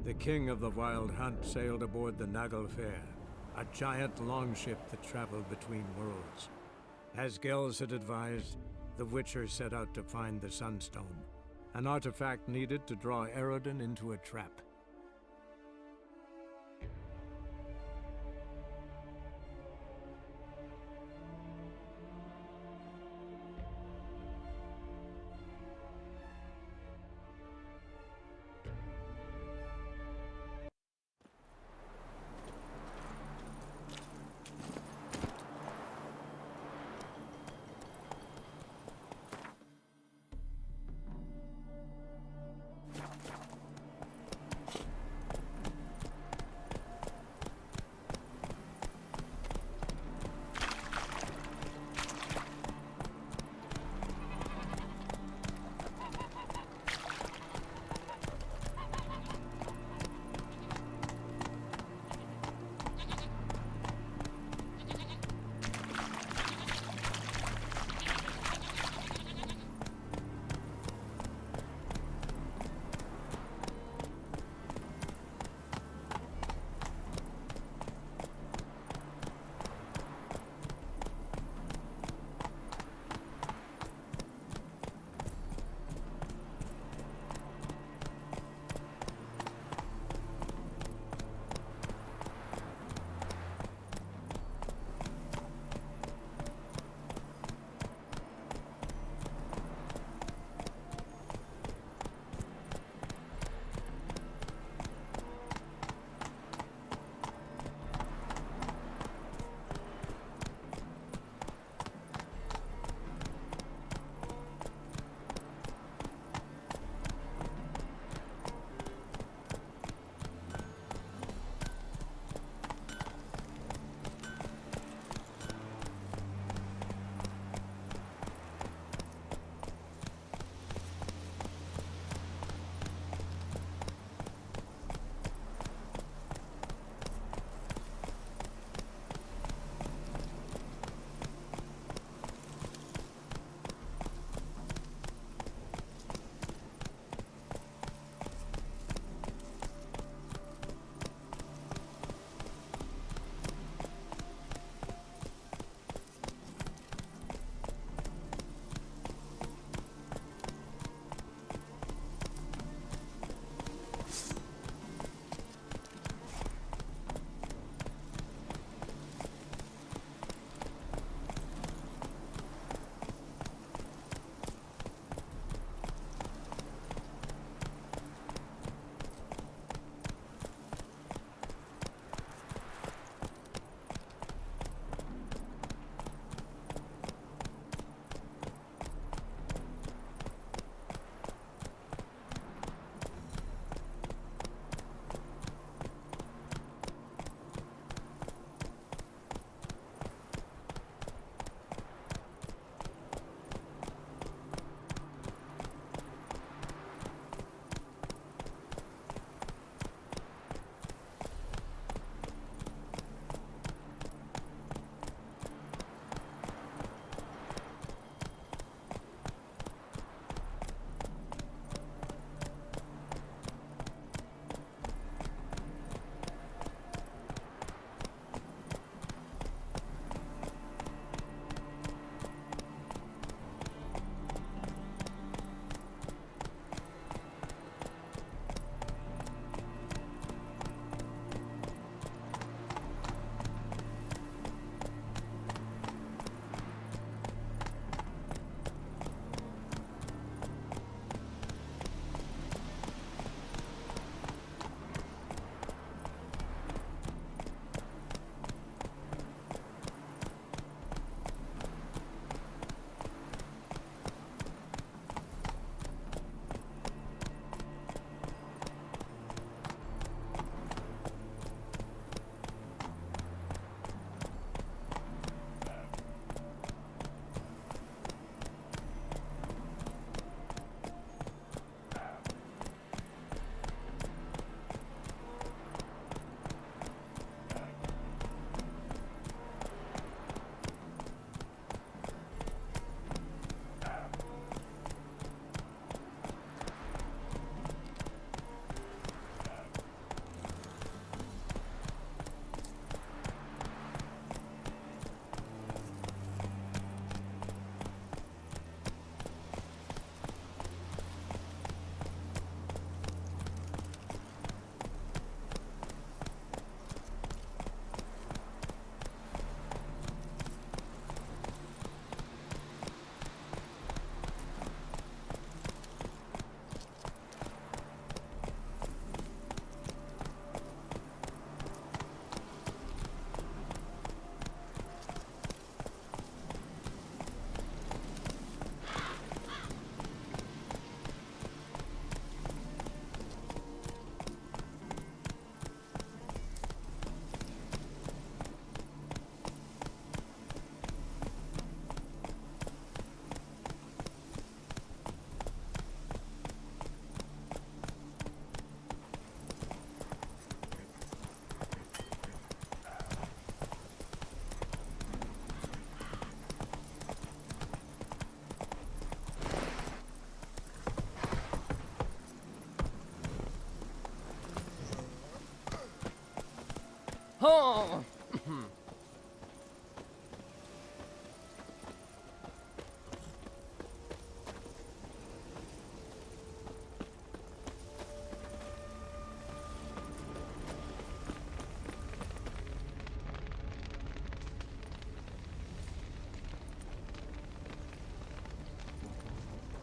The king of the Wild Hunt sailed aboard the Naglfar, a giant longship that traveled between worlds. As Gels had advised, the Witcher set out to find the Sunstone, an artifact needed to draw Eredin into a trap.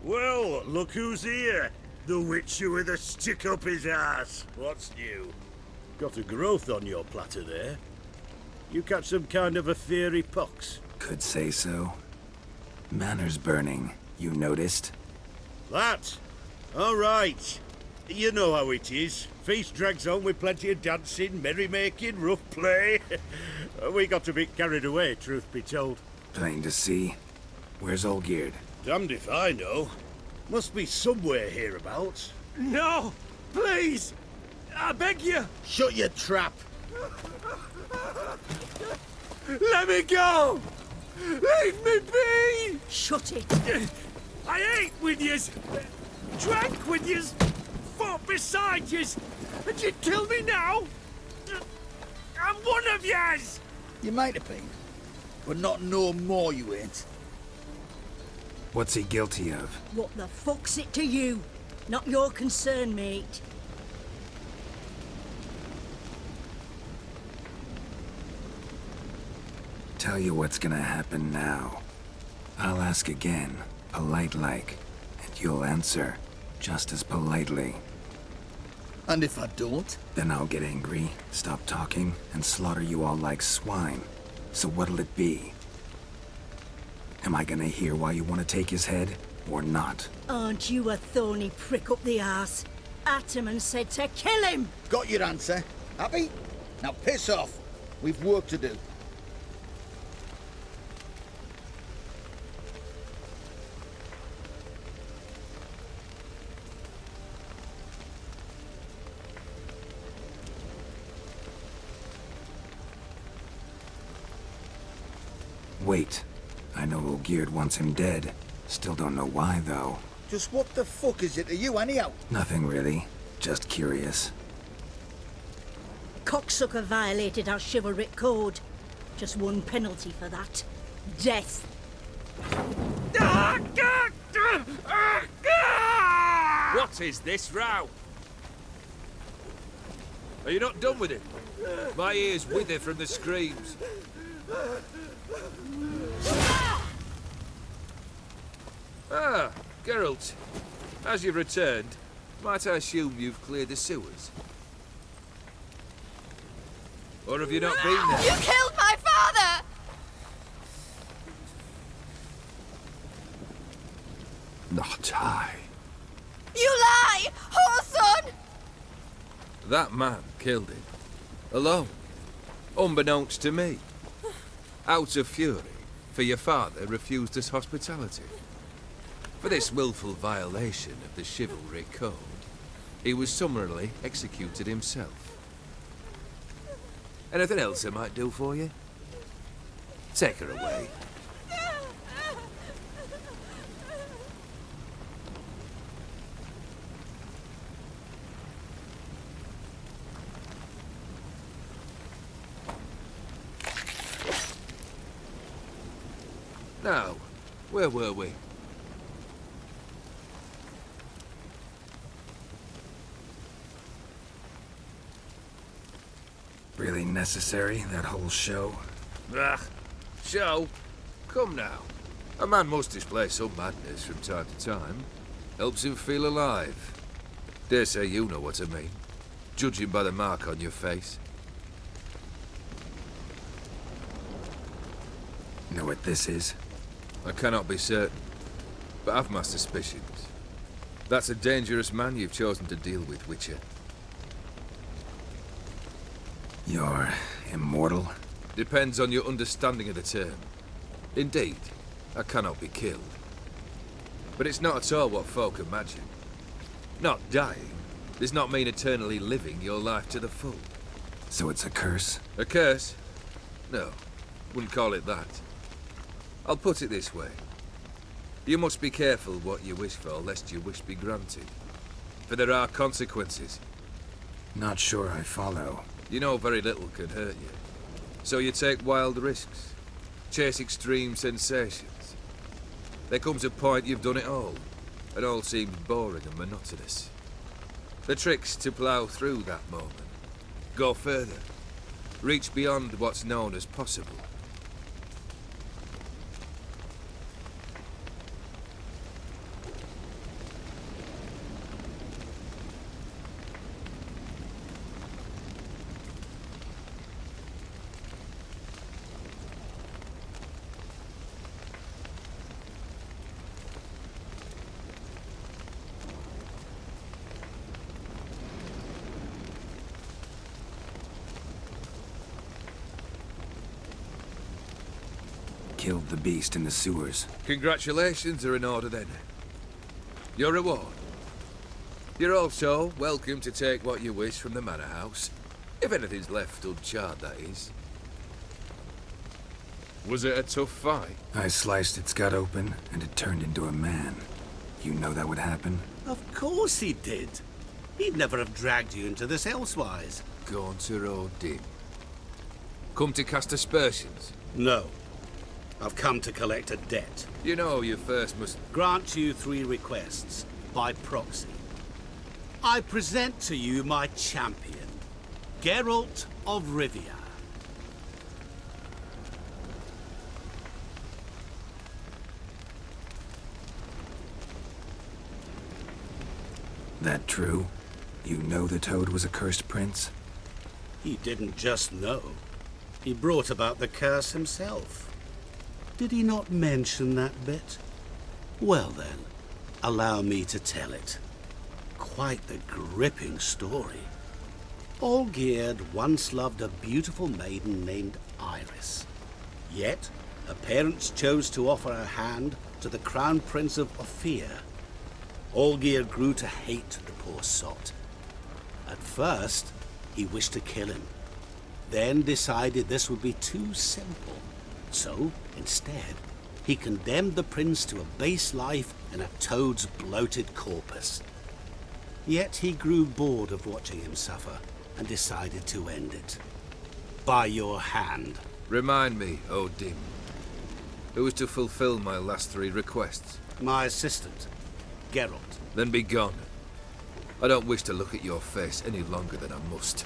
Well, look who's here. The Witcher with a stick up his ass. What's new? Got a growth on your platter there. You catch some kind of a fiery pox? Could say so. Manners burning, you noticed? That? All right. You know how it is. Feast drags on with plenty of dancing, merrymaking, rough play. We got a bit carried away, truth be told. Plain to see. Where's Olgierd? Damned if I know. Must be somewhere hereabouts. No! Please! I beg you! Shut your trap! Let me go! Leave me be! Shut it! I ate with yous, drank with yous, fought beside yous, and you kill me now? I'm one of yous! You might have been, but not no more you ain't. What's he guilty of? What the fuck's it to you? Not your concern, mate. Tell you what's gonna happen now. I'll ask again, polite-like, and you'll answer, just as politely. And if I don't? Then I'll get angry, stop talking, and slaughter you all like swine. So what'll it be? Am I gonna hear why you want to take his head, or not? Aren't you a thorny prick up the arse? Ataman said to kill him! Got your answer. Happy? Now piss off. We've work to do. Wait. I know Olgierd wants him dead. Still don't know why, though. Just what the fuck is it to you, anyhow? Nothing really. Just curious. Cocksucker violated our chivalric code. Just one penalty for that. Death. What is this row? Are you not done with it? My ears wither from the screams. Ah, Geralt. As you've returned, might I assume you've cleared the sewers? Or have you not been there? You killed my father! Not I. You lie! Whoreson! That man killed him. Alone. Unbeknownst to me. Out of fury, for your father refused us hospitality. For this willful violation of the chivalry code, he was summarily executed himself. Anything else I might do for you? Take her away. Now, where were we? Really necessary, that whole show? Ah, show? Come now. A man must display some madness from time to time. Helps him feel alive. Dare say you know what I mean. Judging by the mark on your face. Know what this is? I cannot be certain, but I've my suspicions. That's a dangerous man you've chosen to deal with, Witcher. You're immortal? Depends on your understanding of the term. Indeed, I cannot be killed. But it's not at all what folk imagine. Not dying does not mean eternally living your life to the full. So it's a curse? A curse? No, wouldn't call it that. I'll put it this way. You must be careful what you wish for, lest your wish be granted. For there are consequences. Not sure I follow. You know very little can hurt you. So you take wild risks. Chase extreme sensations. There comes a point you've done it all. It all seems boring and monotonous. The trick's to plough through that moment. Go further. Reach beyond what's known as possible. killed the beast in the sewers. Congratulations are in order then. Your reward. You're also welcome to take what you wish from the manor house. If anything's left uncharred, that is. Was it a tough fight? I sliced its gut open, and it turned into a man. You know that would happen? Of course he did. He'd never have dragged you into this elsewise. Gaunter Odin. Come to cast aspersions? No. I've come to collect a debt. You know you first must... Grant you 3 requests, by proxy. I present to you my champion, Geralt of Rivia. That true? You know the Toad was a cursed prince? He didn't just know. He brought about the curse himself. Did he not mention that bit? Well then, allow me to tell it. Quite the gripping story. Olgierd once loved a beautiful maiden named Iris. Yet, her parents chose to offer her hand to the Crown Prince of Ophir. Olgierd grew to hate the poor sot. At first, he wished to kill him, then decided this would be too simple. So, instead, he condemned the prince to a base life in a toad's bloated corpus. Yet he grew bored of watching him suffer and decided to end it. By your hand. Remind me, Odin. Who was to fulfill my last 3 requests? My assistant, Geralt. Then be gone. I don't wish to look at your face any longer than I must.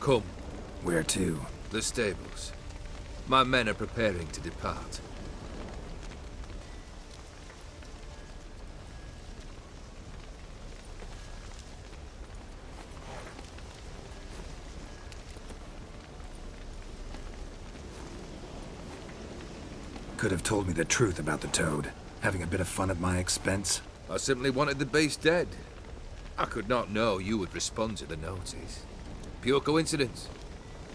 Come. Where to? The stables. My men are preparing to depart. Could have told me the truth about the Toad, having a bit of fun at my expense. I simply wanted the beast dead. I could not know you would respond to the notice. Pure coincidence.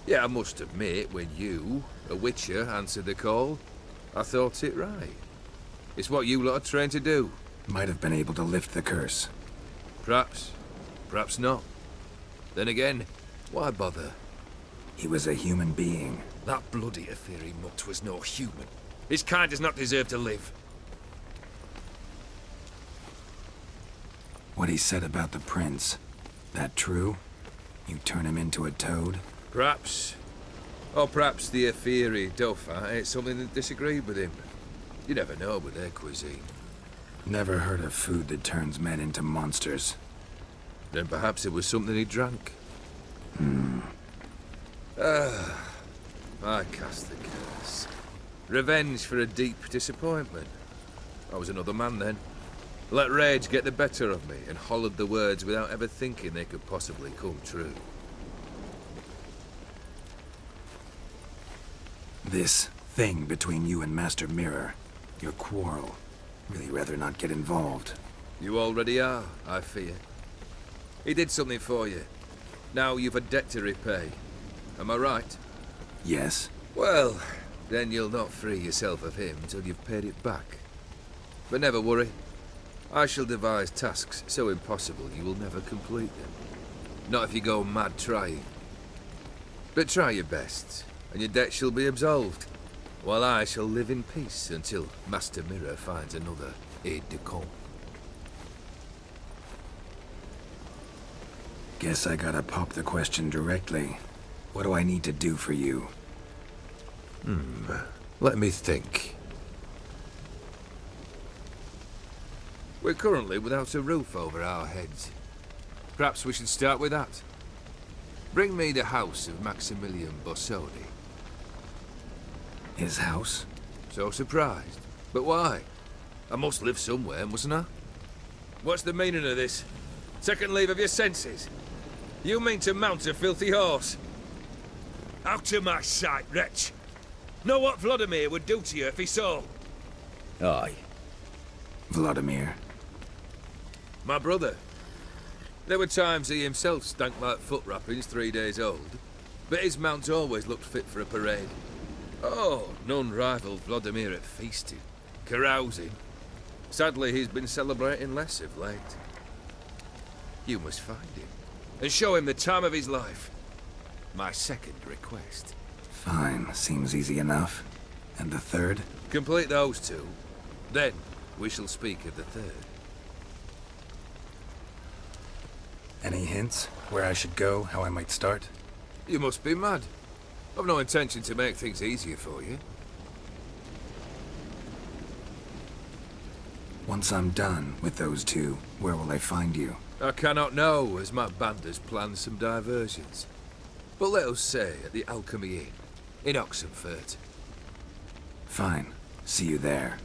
Yeah, I must admit, when you, a witcher, answered the call, I thought it right. It's what you lot are trained to do. Might have been able to lift the curse. Perhaps. Perhaps not. Then again, why bother? He was a human being. That bloody Aetheri mutt was no human. His kind does not deserve to live. What he said about the prince, that true? You turn him into a toad? Perhaps. Or perhaps the Aetheri Dauphin ate something that disagreed with him. You never know with their cuisine. Never heard of food that turns men into monsters. Then perhaps it was something he drank. I cast the curse. Revenge for a deep disappointment. I was another man then. Let rage get the better of me and hollered the words without ever thinking they could possibly come true. This thing between you and Master Mirror, your quarrel, really rather not get involved. You already are, I fear. He did something for you. Now you've a debt to repay. Am I right? Yes. Well, then you'll not free yourself of him till you've paid it back. But never worry. I shall devise tasks so impossible you will never complete them. Not if you go mad trying. But try your best, and your debt shall be absolved, while I shall live in peace until Master Mirror finds another aide-de-camp. Guess I gotta pop the question directly. What do I need to do for you? Let me think. We're currently without a roof over our heads. Perhaps we should start with that. Bring me the house of Maximilian Bossoni. His house? So surprised. But why? I must live somewhere, mustn't I? What's the meaning of this? Second leave of your senses? You mean to mount a filthy horse? Out of my sight, wretch! Know what Vladimir would do to you if he saw? Aye. Vladimir. My brother. There were times he himself stank like foot wrappings 3 days old, but his mount always looked fit for a parade. Oh, none rivaled Vladimir at feasting, carousing. Sadly, he's been celebrating less of late. You must find him, and show him the time of his life. My second request. Fine, seems easy enough. And the third? Complete those two, then we shall speak of the third. Any hints? Where I should go, how I might start? You must be mad. I've no intention to make things easier for you. Once I'm done with those two, where will I find you? I cannot know, as my band has planned some diversions. But let us say at the Alchemy Inn, in Oxenfurt. Fine. See you there.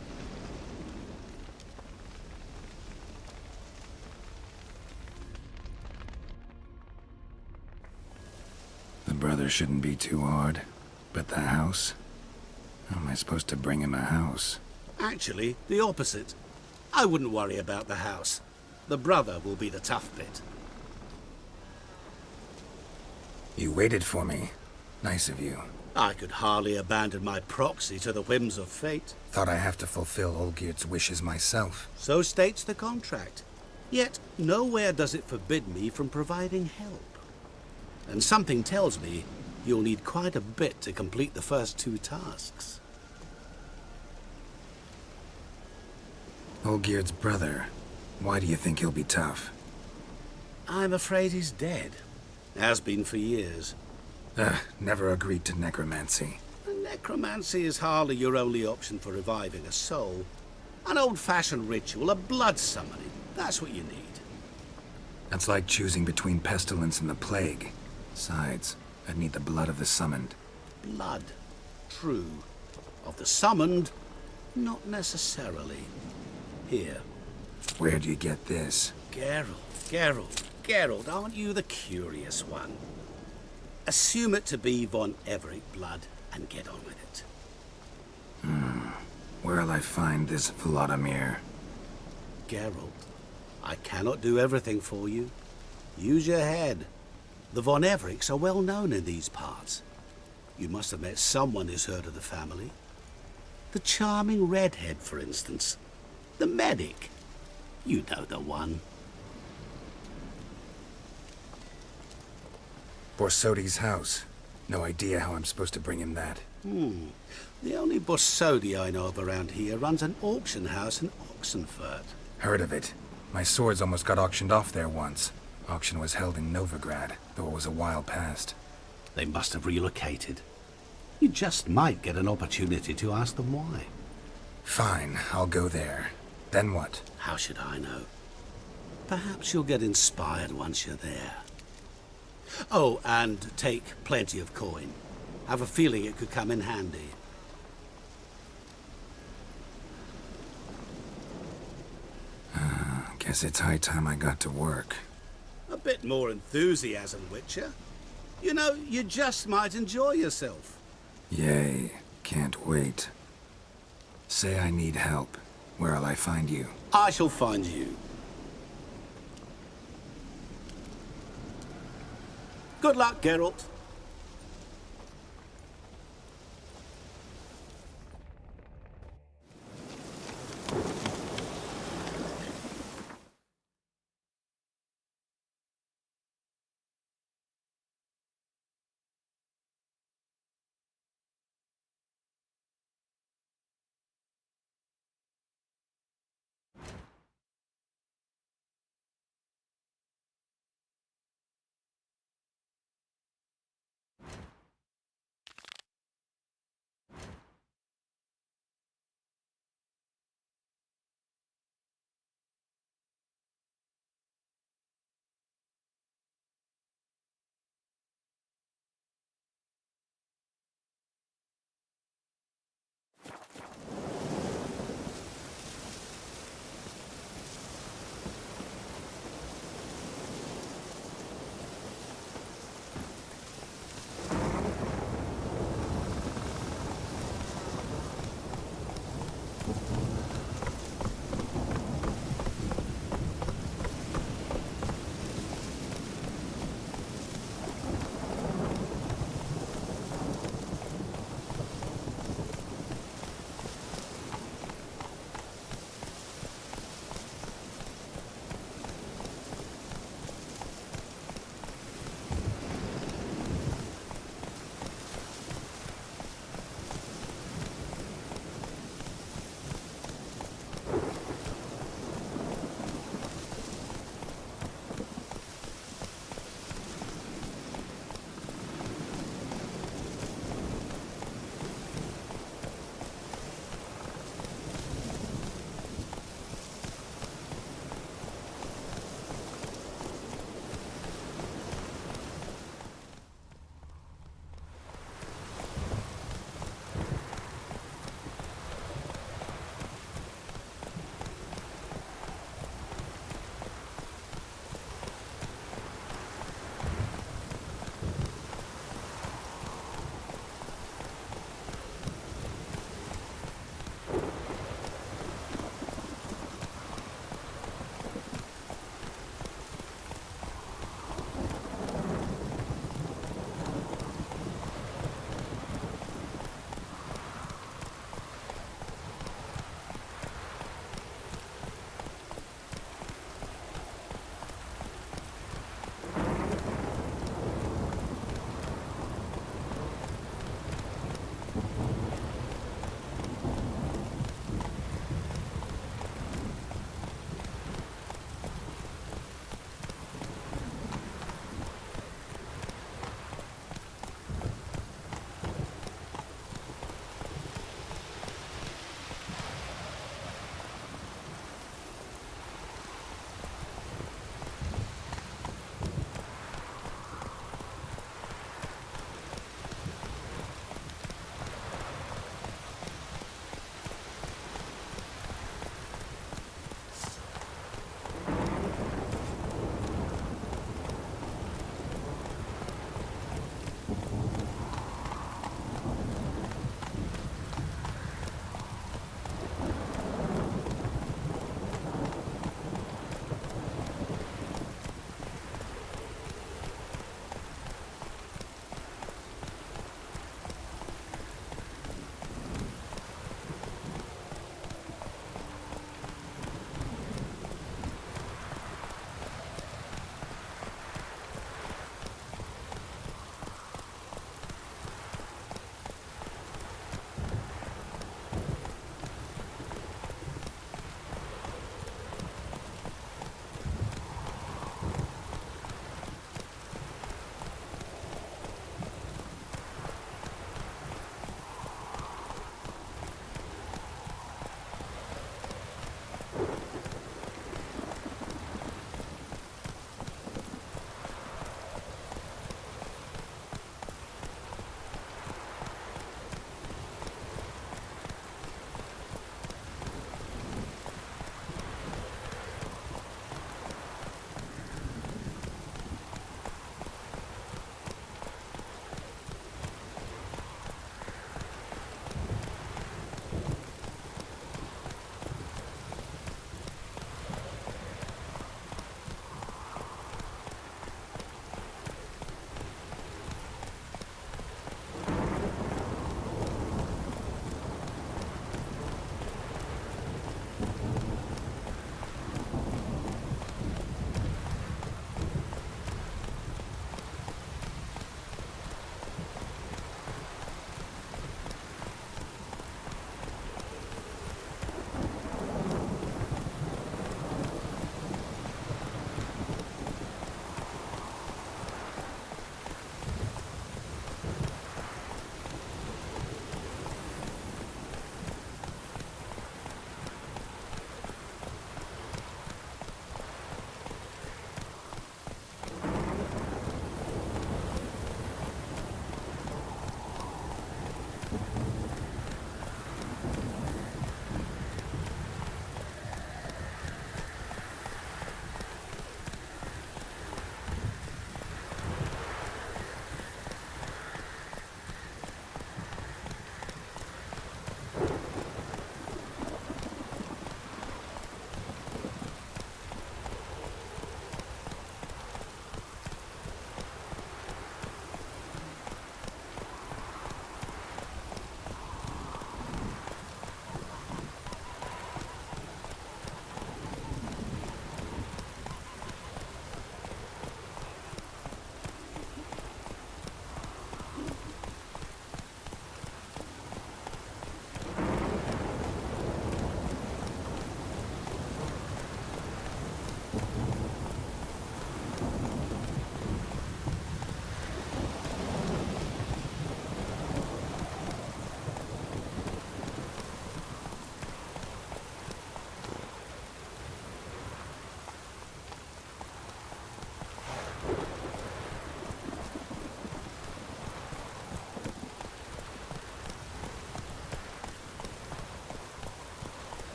The brother shouldn't be too hard. But the house? How am I supposed to bring him a house? Actually, the opposite. I wouldn't worry about the house. The brother will be the tough bit. You waited for me. Nice of you. I could hardly abandon my proxy to the whims of fate. Thought I have to fulfill Olgierd's wishes myself. So states the contract. Yet, nowhere does it forbid me from providing help. And something tells me you'll need quite a bit to complete the first 2 tasks. Olgierd's brother. Why do you think he'll be tough? I'm afraid he's dead. Has been for years. Never agreed to necromancy. Necromancy is hardly your only option for reviving a soul. An old-fashioned ritual, a blood summoning. That's what you need. That's like choosing between pestilence and the plague. Besides, I'd need the blood of the summoned. Blood. True. Of the summoned, not necessarily. Here. Where do you get this? Geralt, aren't you the curious one? Assume it to be von Everett blood and get on with it. Where'll I find this Vladimir? Geralt, I cannot do everything for you. Use your head. The von Evericks are well known in these parts. You must have met someone who's heard of the family. The charming redhead, for instance. The medic. You know the one. Borsodi's house. No idea how I'm supposed to bring him that. The only Borsodi I know of around here runs an auction house in Oxenfurt. Heard of it. My swords almost got auctioned off there once. Auction was held in Novigrad, though it was a while past. They must have relocated. You just might get an opportunity to ask them why. Fine, I'll go there. Then what? How should I know? Perhaps you'll get inspired once you're there. Oh, and take plenty of coin. Have a feeling it could come in handy. Guess it's high time I got to work. A bit more enthusiasm, Witcher. You know, you just might enjoy yourself. Yay, can't wait. Say I need help. Where'll I find you? I shall find you. Good luck, Geralt.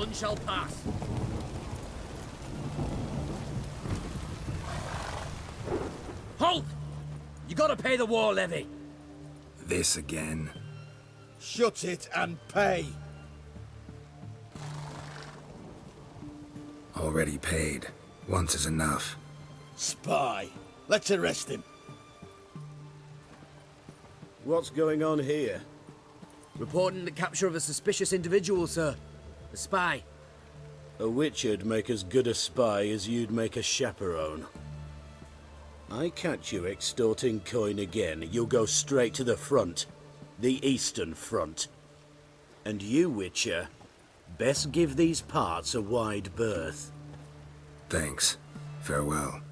none shall pass. Halt! You gotta pay the war levy. This again. Shut it and pay. Already paid. Once is enough. Spy. Let's arrest him. What's going on here? Reporting the capture of a suspicious individual, sir. A spy. A witcher'd make as good a spy as you'd make a chaperone. I catch you extorting coin again, you'll go straight to the front. The Eastern Front. And you, Witcher, best give these parts a wide berth. Thanks. Farewell.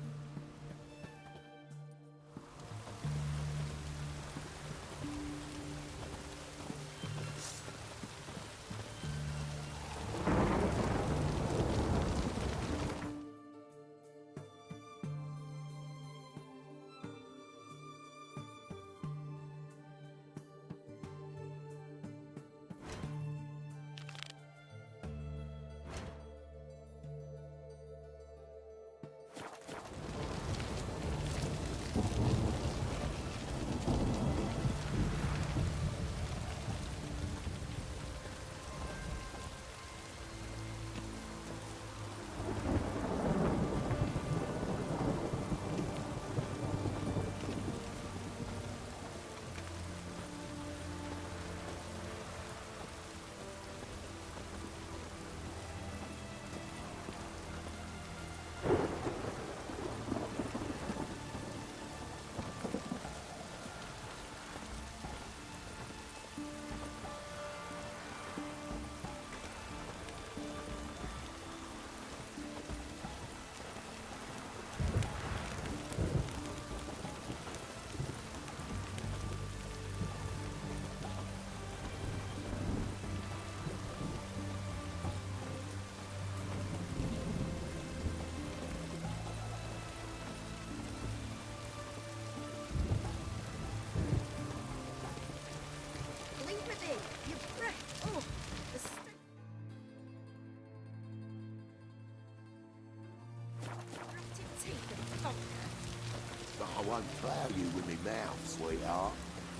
But I won't plough you with me mouth, sweetheart.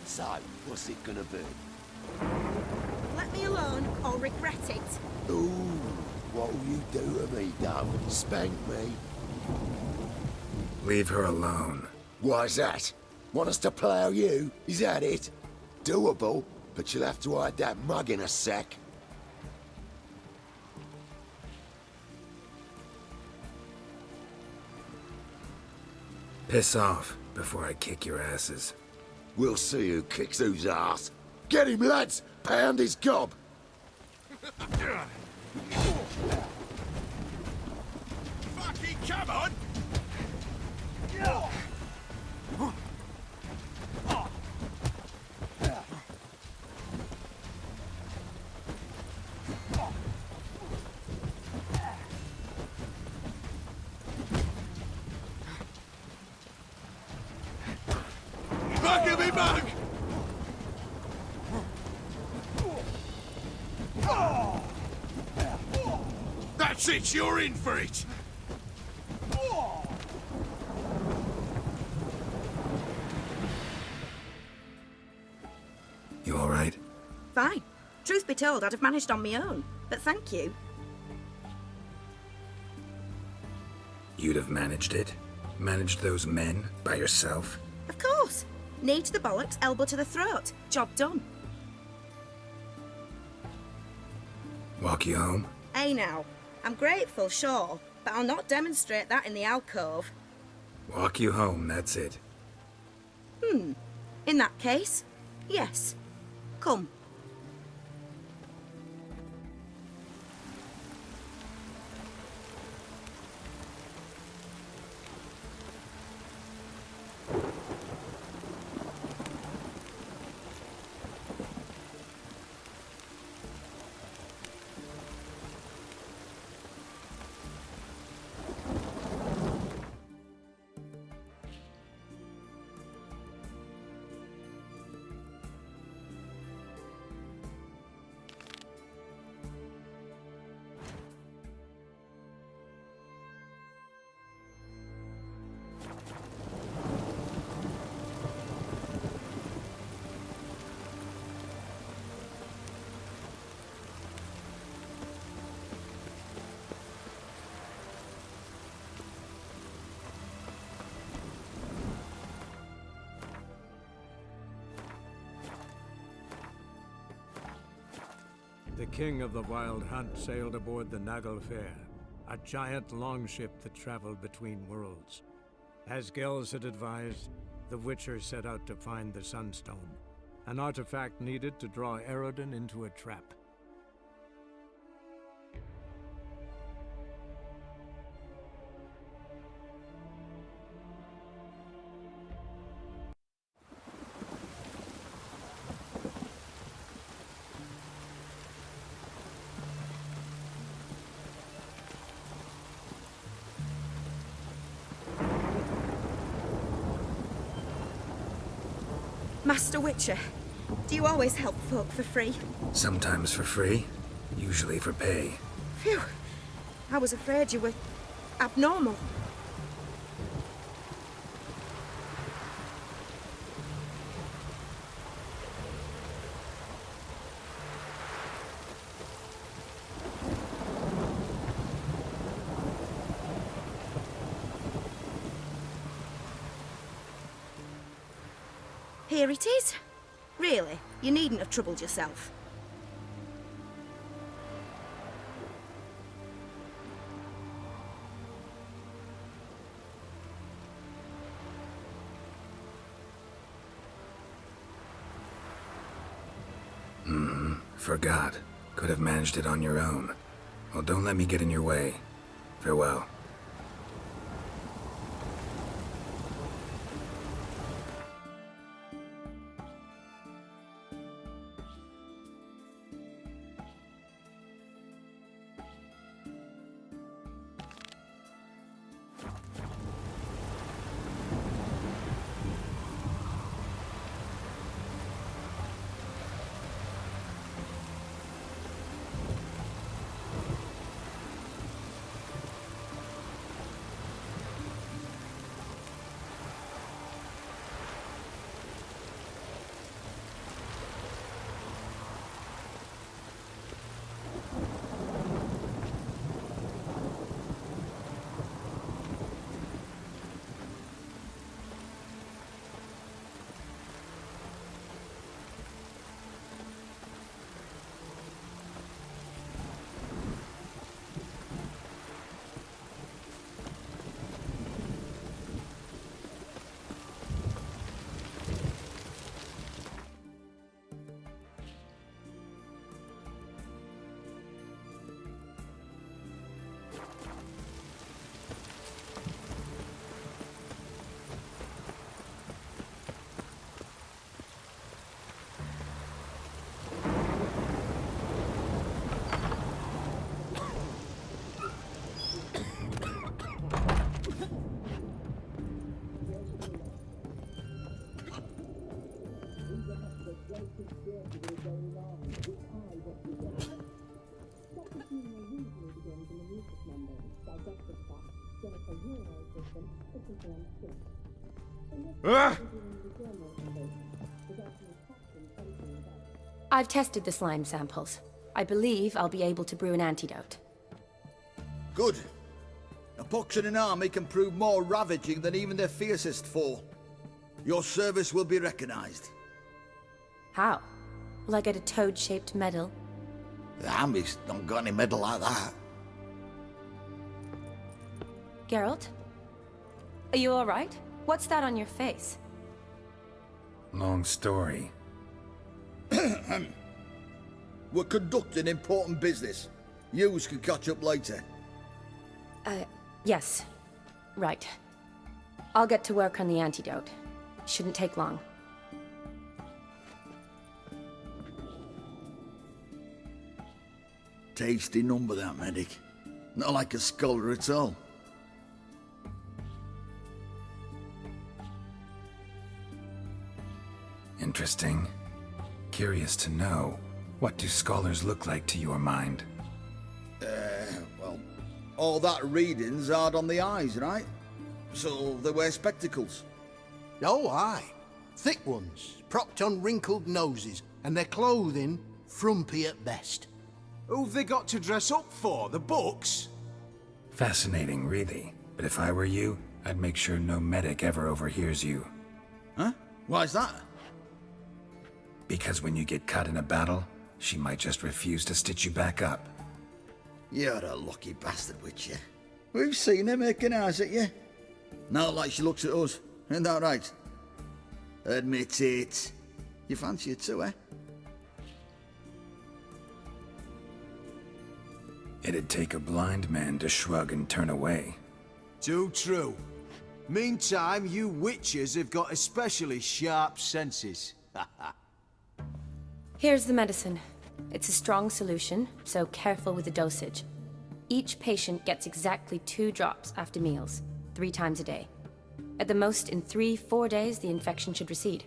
So, what's it gonna be? Let me alone or regret it. Ooh, what'll you do to me, Dove? Spank me? Leave her alone. Why's that? Want us to plough you? Is that it? Doable, but you'll have to hide that mug in a sec. Piss off before I kick your asses. We'll see who kicks whose ass. Get him, lads! Pound his gob! Fucking come on! Fuck me, mug! That's it, you're in for it! You alright? Fine. Truth be told, I'd have managed on my own. But thank you. You'd have managed it? Managed those men by yourself? Of course. Knee to the bollocks, elbow to the throat. Job done. Walk you home? Hey now. I'm grateful, sure, but I'll not demonstrate that in the alcove. Walk you home, that's it. In that case, yes. Come. king of the Wild Hunt sailed aboard the Naglfar, a giant longship that traveled between worlds. As Gels had advised, the Witcher set out to find the Sunstone, an artifact needed to draw Eredin into a trap. Master Witcher, do you always help folk for free? Sometimes for free, usually for pay. Phew. I was afraid you were abnormal. Here it is. Really, you needn't have troubled yourself. Forgot. Could have managed it on your own. Well, don't let me get in your way. Farewell. I've tested the slime samples. I believe I'll be able to brew an antidote. Good. A pox in an army can prove more ravaging than even their fiercest foe. Your service will be recognized. How? Will I get a toad-shaped medal? The army's not got any medal like that. Geralt? Are you alright? What's that on your face? Long story. We're conducting important business. Yous can catch up later. Yes. Right. I'll get to work on the antidote. Shouldn't take long. Tasty number, that medic. Not like a scholar at all. Interesting. Curious to know, what do scholars look like to your mind? Well, all that reading's hard on the eyes, right? So they wear spectacles. Oh, aye. Thick ones, propped on wrinkled noses, and their clothing frumpy at best. Who've they got to dress up for? The books? Fascinating, really. But if I were you, I'd make sure no medic ever overhears you. Huh? Why's that? Because when you get cut in a battle, She might just refuse to stitch you back up. You're a lucky bastard, Witcher. We've seen her making eyes at you. Not like she looks at us. Isn't that right? Admit it. You fancy her too, eh? It'd take a blind man to shrug and turn away. Too true. Meantime, you witches have got especially sharp senses. Here's the medicine. It's a strong solution, so careful with the dosage. Each patient gets exactly 2 drops after meals, 3 times a day. At the most, in 3-4 days, the infection should recede.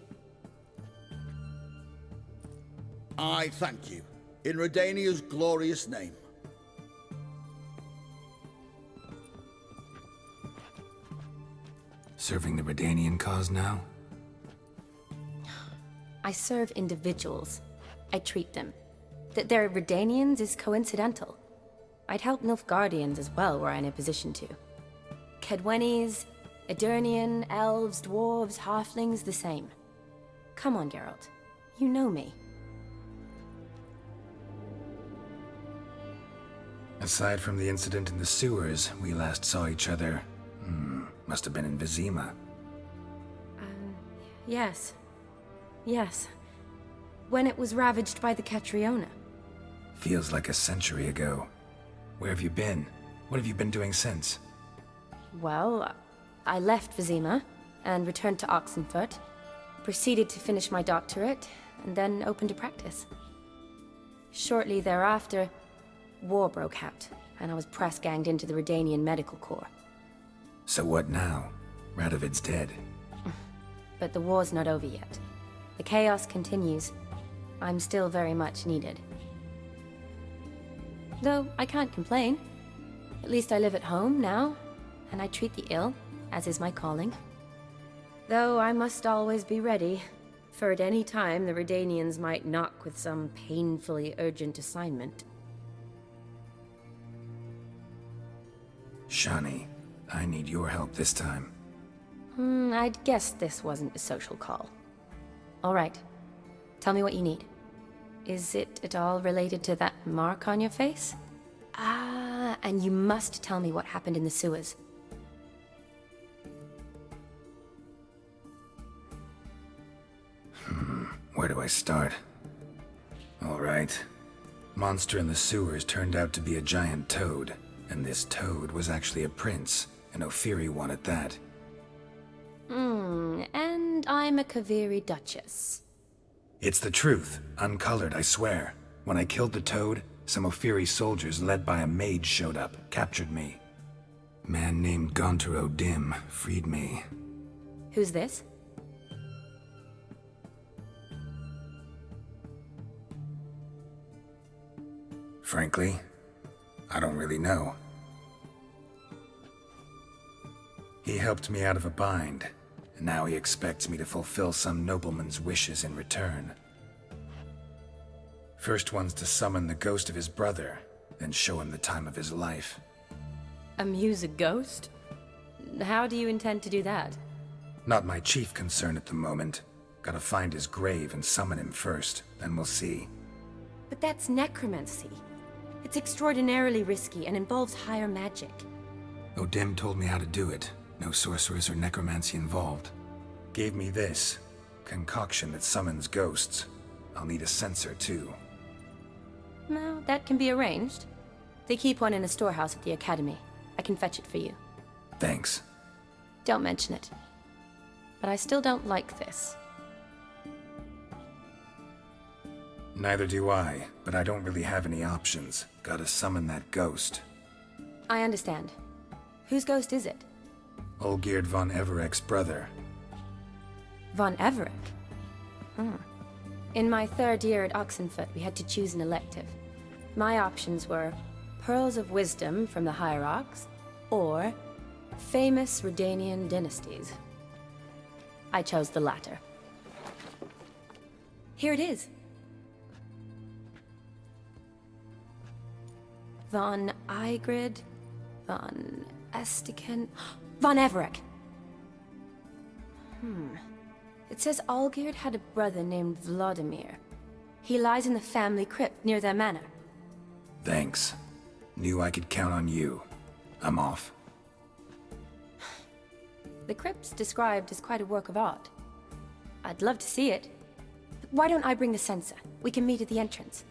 I thank you. In Redania's glorious name. Serving the Redanian cause now? I serve individuals. I treat them. That they're Redanians is coincidental. I'd help Nilfgaardians as well were I in a position to. Kedwenis, Edirnian, elves, dwarves, halflings, the same. Come on, Geralt. You know me. Aside from the incident in the sewers, we last saw each other... must have been in Vizima. Yes. Yes. When it was ravaged by the Catriona. Feels like a century ago. Where have you been? What have you been doing since? Well, I left Vizima and returned to Oxenfurt, proceeded to finish my doctorate, and then opened a practice. Shortly thereafter, war broke out, and I was press-ganged into the Redanian Medical Corps. So what now? Radovid's dead. But the war's not over yet. The chaos continues. I'm still very much needed. Though I can't complain. At least I live at home now, and I treat the ill, as is my calling. Though I must always be ready, for at any time the Redanians might knock with some painfully urgent assignment. Shani, I need your help this time. I'd guessed this wasn't a social call. All right. Tell me what you need. Is it at all related to that mark on your face? Ah, and you must tell me what happened in the sewers. Where do I start? All right. Monster in the sewers turned out to be a giant toad, and this toad was actually a prince, an Ophiri one at that. And I'm a Kaviri Duchess. It's the truth, uncolored, I swear. When I killed the toad, some Ophiri soldiers led by a mage showed up, captured me. Man named Gontaro Dim freed me. Who's this? Frankly, I don't really know. He helped me out of a bind, and now he expects me to fulfill some nobleman's wishes in return. First one's to summon the ghost of his brother, then show him the time of his life. Amuse a ghost? How do you intend to do that? Not my chief concern at the moment. Gotta find his grave and summon him first, then we'll see. But that's necromancy. It's extraordinarily risky and involves higher magic. Odim told me how to do it. No sorcerers or necromancy involved. Gave me this concoction that summons ghosts. I'll need a censer too. No, that can be arranged. They keep one in a storehouse at the academy. I can fetch it for you. Thanks. Don't mention it. But I still don't like this. Neither do I, but I don't really have any options. Gotta summon that ghost. I understand. Whose ghost is it? Olgierd von Everek's brother. Von Everek? In my 3rd year at Oxenfurt, we had to choose an elective. My options were Pearls of Wisdom from the Hierarchs, or Famous Redanian Dynasties. I chose the latter. Here it is. Von Igrid, Von Estiken, Von Everek. It says Olgierd had a brother named Vladimir. He lies in the family crypt near their manor. Thanks. Knew I could count on you. I'm off. The crypt's described as quite a work of art. I'd love to see it. Why don't I bring the sensor? We can meet at the entrance.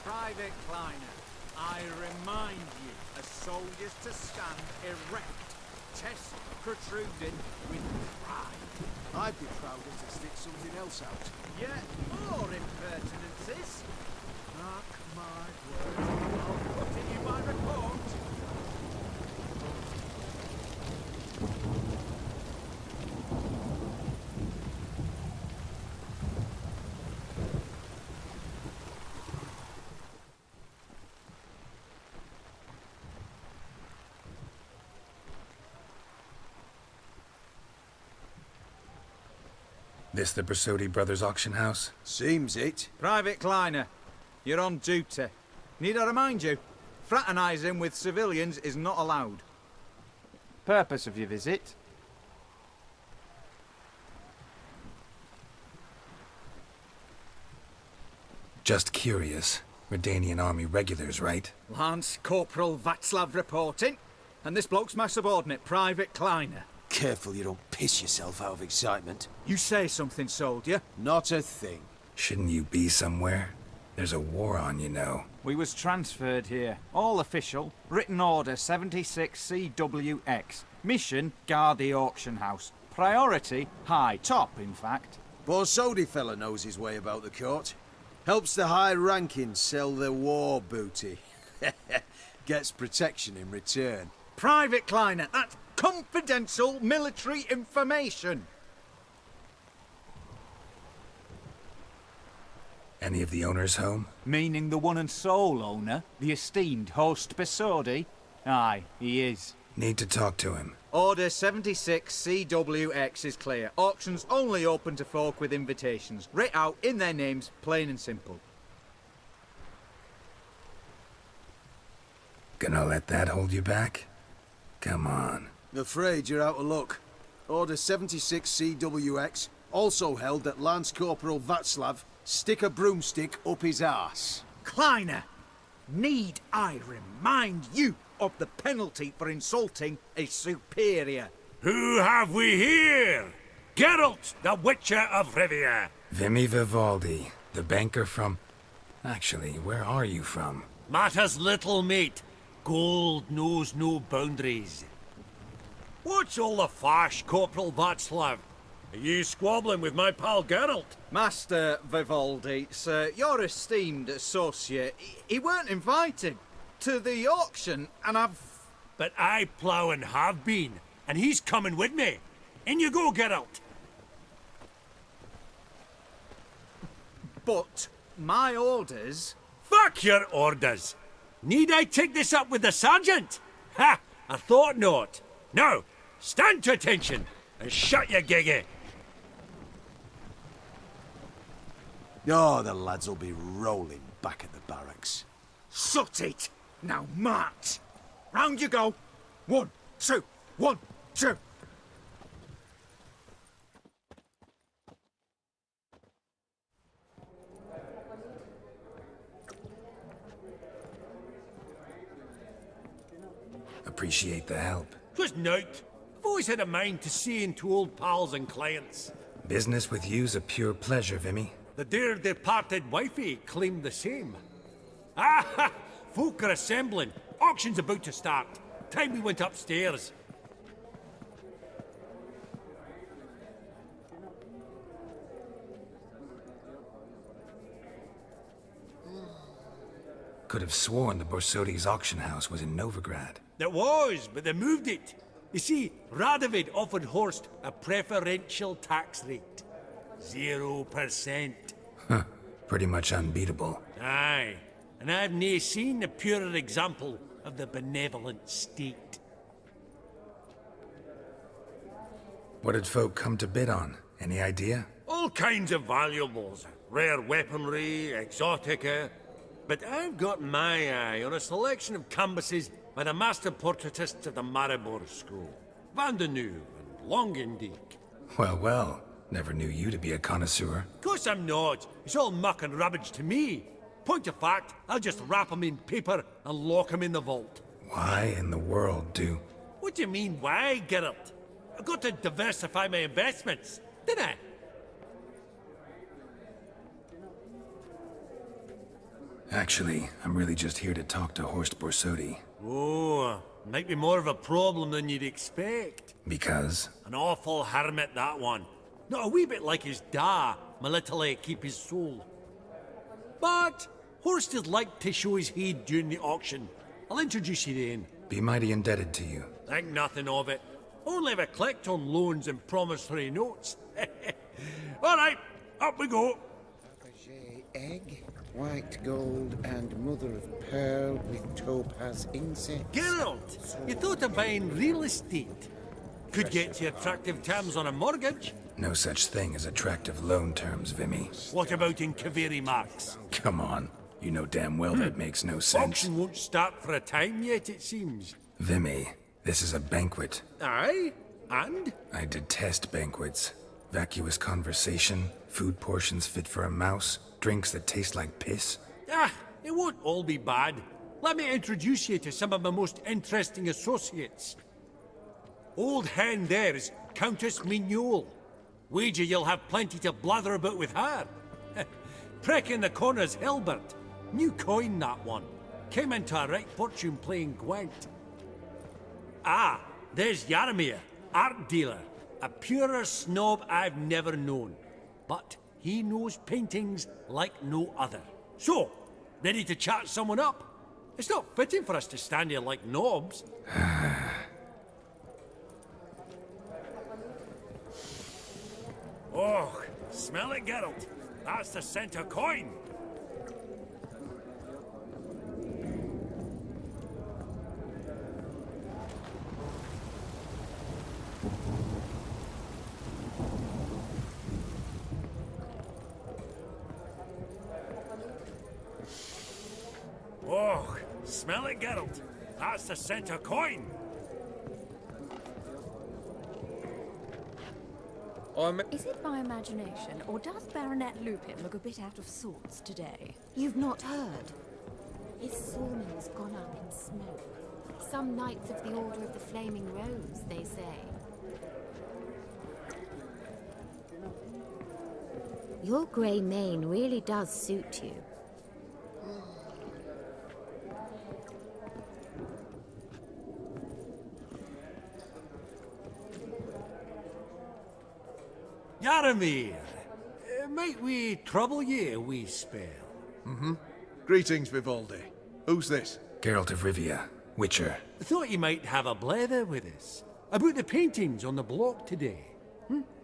Private Kleiner, I remind you as soldiers to stand erect, chest protruding with pride. I'd be prouder to stick something else out. Yet more impertinences. Mark my words, I'll put it in my report. This the Brasodi Brothers auction house? Seems it. Private Kleiner, you're on duty. Need I remind you? Fraternising with civilians is not allowed. Purpose of your visit? Just curious. Redanian army regulars, right? Lance Corporal Václav reporting. And this bloke's my subordinate, Private Kleiner. Careful you don't piss yourself out of excitement. You say something, soldier? Not a thing. Shouldn't you be somewhere? There's a war on, you know. We was transferred here. All official. Written order 76 CWX. Mission, guard the auction house. Priority, high. Top, in fact. Borsodi fella knows his way about the court. Helps the high-rankings sell their war booty. Gets protection in return. Private Kleiner, that's confidential military information. Any of the owners home? Meaning the one and sole owner, the esteemed host Besodi? Aye, he is. Need to talk to him. Order 76 CWX is clear. Auctions only open to folk with invitations. Writ out in their names, plain and simple. Gonna let that hold you back? Come on. Afraid you're out of luck. Order 76 CWX, also held that Lance Corporal Václav stick a broomstick up his arse. Kleiner, need I remind you of the penalty for insulting a superior? Who have we here? Geralt, the Witcher of Rivia. Vimy Vivaldi, the banker from... Actually, where are you from? Matters little, mate. Gold knows no boundaries. What's all the fash, Corporal Václav? Are you squabbling with my pal Geralt? Master Vivaldi, sir, your esteemed associate, he weren't invited to the auction, and But I plough and have been, and he's coming with me. In you go, Geralt. But my orders... Fuck your orders! Need I take this up with the sergeant? Ha! I thought not. Now, stand to attention and shut your giggy. Oh, the lads will be rolling back at the barracks. Sut it! Now march! Round you go! 1, 2, 1, 2! Appreciate the help. 'Twas nowt. I've always had a mind to see into old pals and clients. Business with you's a pure pleasure, Vimy. The dear departed wifey claimed the same. Ah ha! Folk are assembling. Auction's about to start. Time we went upstairs. Could have sworn the Borsodi's auction house was in Novigrad. It was, but they moved it. You see, Radovid offered Horst a preferential tax rate. 0%. Huh. Pretty much unbeatable. Aye, and I've nae seen a purer example of the benevolent state. What did folk come to bid on? Any idea? All kinds of valuables. Rare weaponry, exotica. But I've got my eye on a selection of canvases by the master portraitists of the Maribor School. Van de Nieuw and Longendijk. Well, well. Never knew you to be a connoisseur. Of course I'm not. It's all muck and rubbish to me. Point of fact, I'll just wrap 'em in paper and lock 'em in the vault. Why in the world do... What do you mean, why, Geralt? I've got to diversify my investments, didn't I? Actually, I'm really just here to talk to Horst Borsodi. Oh, might be more of a problem than you'd expect. Because? An awful hermit, that one. Not a wee bit like his da, my little keep his soul. But Horst is like to show his heed during the auction. I'll introduce you then. Be mighty indebted to you. Think nothing of it. Only if I collect on loans and promissory notes. All right, up we go. Egg, white gold, and mother of pearl with topaz insects. Geralt, you thought of buying real estate? Could get you attractive terms on a mortgage. No such thing as attractive loan terms, Vimy. What about in Kaveri Marks? Come on. You know damn well that makes no sense. Auction won't start for a time yet, it seems. Vimy, this is a banquet. Aye? And? I detest banquets. Vacuous conversation, food portions fit for a mouse, drinks that taste like piss. Ah, it won't all be bad. Let me introduce you to some of my most interesting associates. Old hen there is Countess Mignole. Wager you'll have plenty to blather about with her. Prick in the corner's Hilbert. New coin, that one. Came into a right fortune playing Gwent. Ah, there's Jaromir, art dealer. A purer snob I've never known. But he knows paintings like no other. So, ready to chat someone up? It's not fitting for us to stand here like knobs. Oh, smell it, Geralt. That's the center coin. Oh, smell it, Geralt. That's the center coin. Is it my imagination, or does Baronet Lupin look a bit out of sorts today? You've not heard. His sawmill's gone up in smoke. Some Knights of the Order of the Flaming Rose, they say. Your grey mane really does suit you. Yaramir, might we trouble ye a wee spell? Mm-hmm. Greetings, Vivaldi. Who's this? Geralt of Rivia, Witcher. Thought you might have a blether with us. About the paintings on the block today.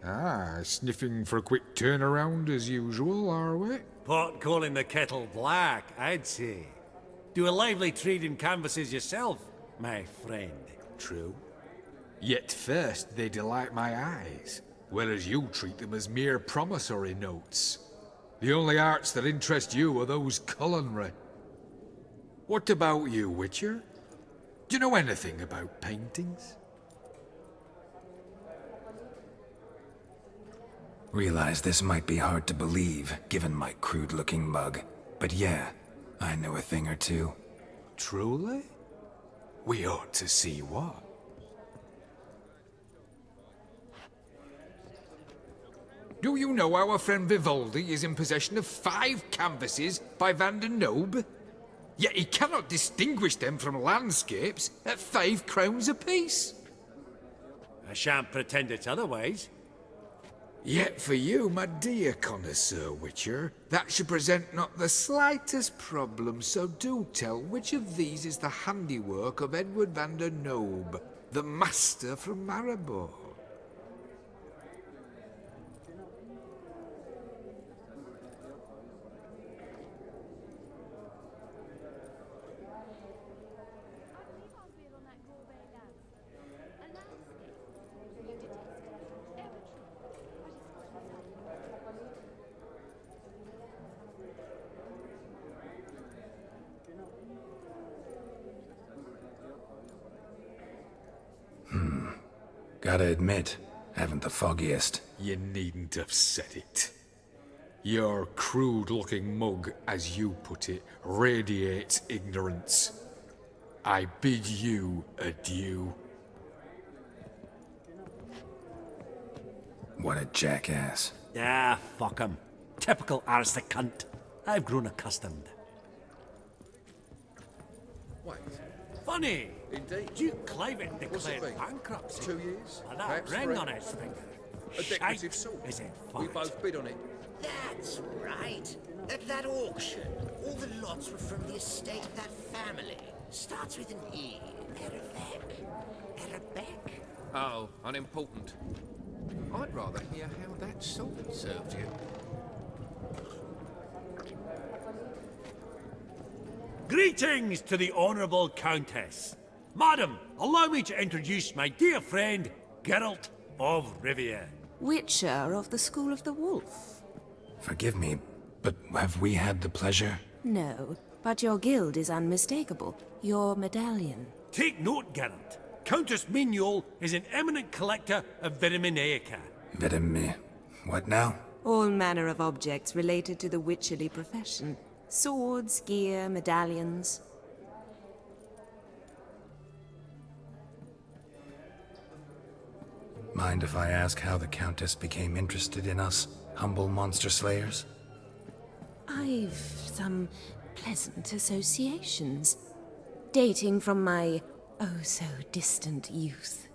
Ah, sniffing for a quick turnaround as usual, are we? Pot calling the kettle black, I'd say. Do a lively trade in canvases yourself, my friend. True. Yet first they delight my eyes, whereas you treat them as mere promissory notes. The only arts that interest you are those culinary. What about you, Witcher? Do you know anything about paintings? Realize this might be hard to believe, given my crude-looking mug. But yeah, I know a thing or two. Truly? We ought to see what. Do you know our friend Vivaldi is in possession of 5 canvases by Van der Nobe? Yet he cannot distinguish them from landscapes at 5 crowns apiece. I shan't pretend it's otherwise. Yet for you, my dear connoisseur Witcher, that should present not the slightest problem, so do tell which of these is the handiwork of Edward van der Nobe, the master from Maribor. Gotta admit, haven't the foggiest. You needn't have said it. Your crude-looking mug, as you put it, radiates ignorance. I bid you adieu. What a jackass. Ah, fuck him. Typical aristocrat cunt. I've grown accustomed. Wait. Funny! Indeed. Duke Clivet What's it declared been? bankruptcy. 2 years? And that Perhaps ring 3? on his finger. A decorative Shite sword. is it We fucked? both bid on it. That's right. At that auction, all the lots were from the estate of that family. Starts with an E. Arabec. Oh, unimportant. I'd rather hear how that sword served you. Greetings to the Honourable Countess. Madam, allow me to introduce my dear friend, Geralt of Rivia. Witcher of the School of the Wolf. Forgive me, but have we had the pleasure? No, but your guild is unmistakable. Your medallion. Take note, Geralt. Countess Mignol is an eminent collector of Vitaminaica. What now? All manner of objects related to the witcherly profession. Swords, gear, medallions. Mind if I ask how the Countess became interested in us, humble monster slayers? I've some pleasant associations, dating from my oh-so-distant youth.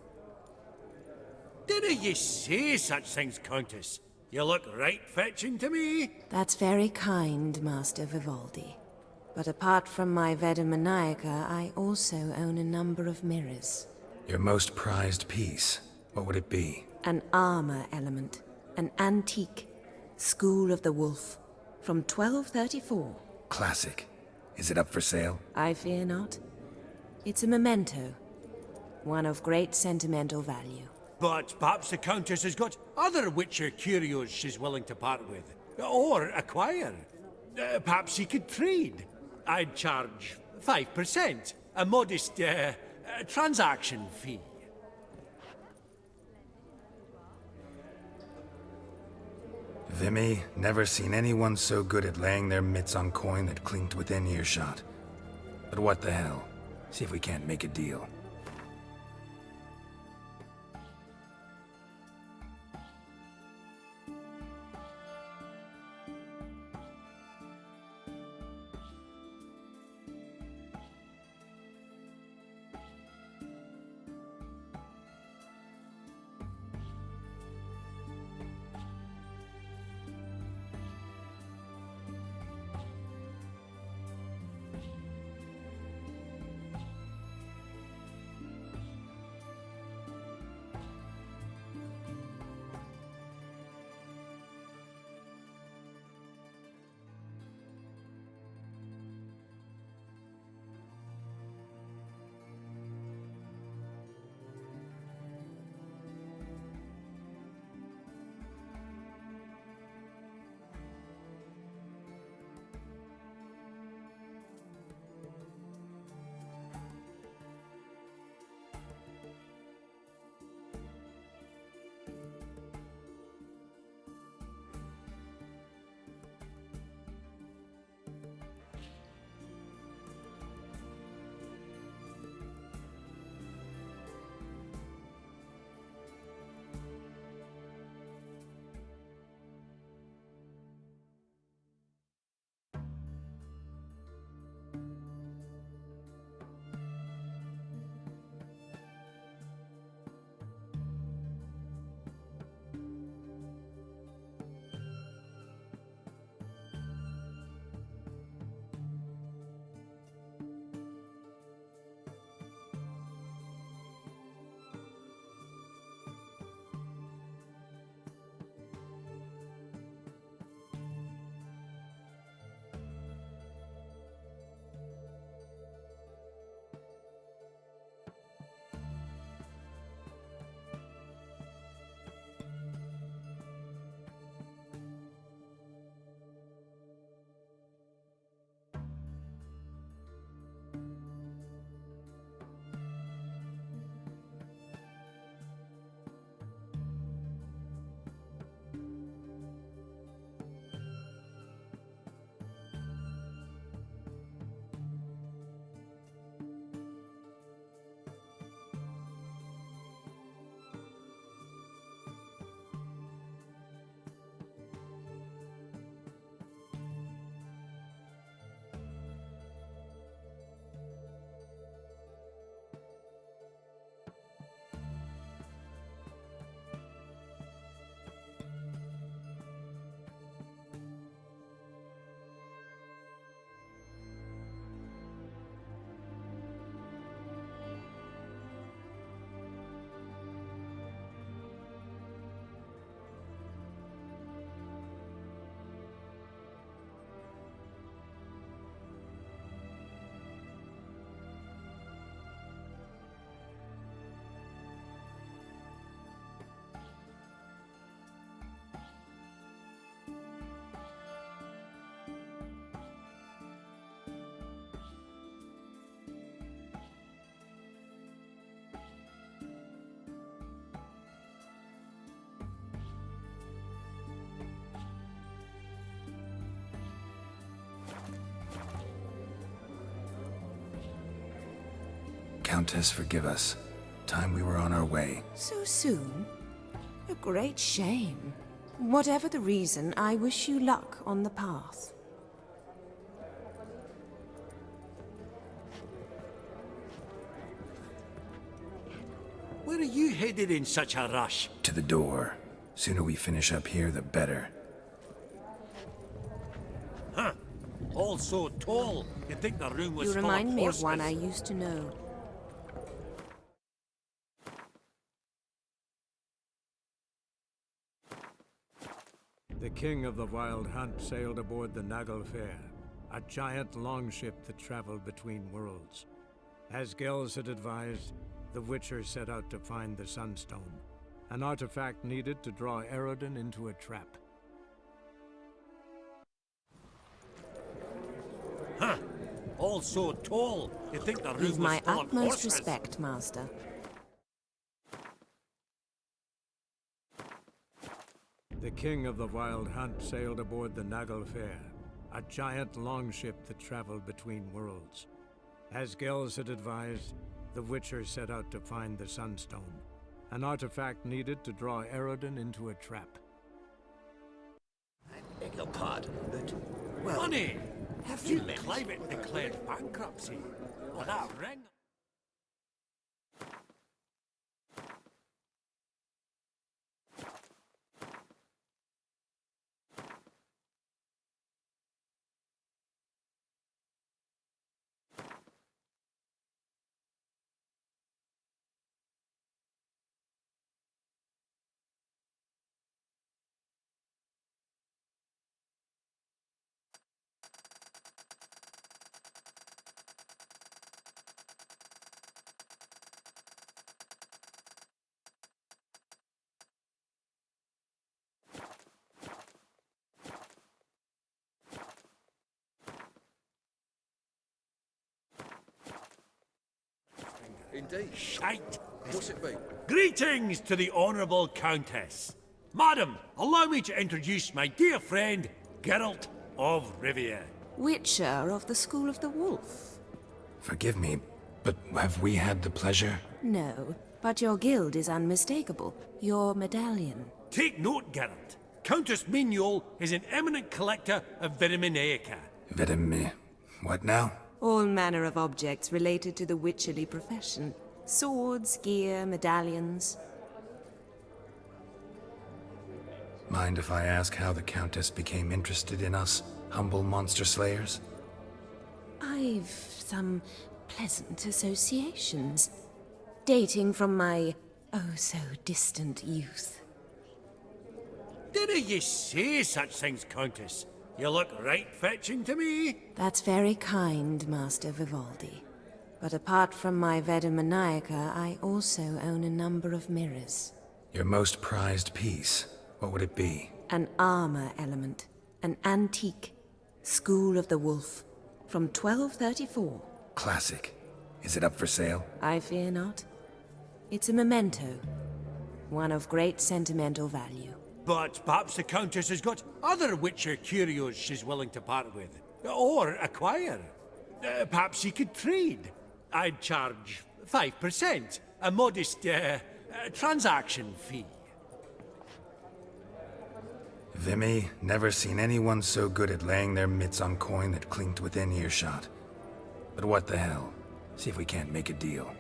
Didn't you say such things, Countess? You look right fetching to me. That's very kind, Master Vivaldi. But apart from my Veda Maniaca, I also own a number of mirrors. Your most prized piece, what would it be? An armor element. An antique. School of the Wolf. From 1234. Classic. Is it up for sale? I fear not. It's a memento. One of great sentimental value. But perhaps the Countess has got other Witcher curios she's willing to part with. Or acquire. Perhaps he could trade. I'd charge 5%. A modest, transaction fee. Vimy, never seen anyone so good at laying their mitts on coin that clinked within earshot. But what the hell? See if we can't make a deal. Countess, forgive us. Time we were on our way. So soon? A great shame. Whatever the reason, I wish you luck on the path. Where are you headed in such a rush? To the door. Sooner we finish up here, the better. Huh. All so tall. You'd think the room was You full remind of me of horses. one I used to know. king of the Wild Hunt sailed aboard the Naglfar, a giant longship that traveled between worlds. As Gels had advised, the Witcher set out to find the Sunstone, an artifact needed to draw Eredin into a trap. Huh. All so tall, you think the room With was my full of utmost horses. respect, Master. The king of the Wild Hunt sailed aboard the Naglfar, a giant longship that traveled between worlds. As Gels had advised, the Witcher set out to find the Sunstone, an artifact needed to draw Eredin into a trap. I beg your pardon, but... well... Money! Have You you managed... climate declared bankruptcy. Well, that ring... Indeed. Shite! What's it be? Greetings to the Honourable Countess. Madam, allow me to introduce my dear friend, Geralt of Rivia. Witcher of the School of the Wolf. Forgive me, but have we had the pleasure? No, but your guild is unmistakable. Your medallion. Take note, Geralt. Countess Mignol is an eminent collector of Vitaminaica. What now? All manner of objects related to the witcherly profession. Swords, gear, medallions. Mind if I ask how the Countess became interested in us, humble monster slayers? I've some pleasant associations, dating from my oh-so-distant youth. Dinna ye say such things, Countess? You look right fetching to me. That's very kind, Master Vivaldi. But apart from my Vedamaniaca, I also own a number of mirrors. Your most prized piece, what would it be? An armor element. An antique. School of the Wolf. From 1234. Classic. Is it up for sale? I fear not. It's a memento. One of great sentimental value. But perhaps the Countess has got other Witcher curios she's willing to part with. Or acquire. Perhaps you could trade. I'd charge 5%. A modest, transaction fee. Vimy, never seen anyone so good at laying their mitts on coin that clinked within earshot. But what the hell? See if we can't make a deal.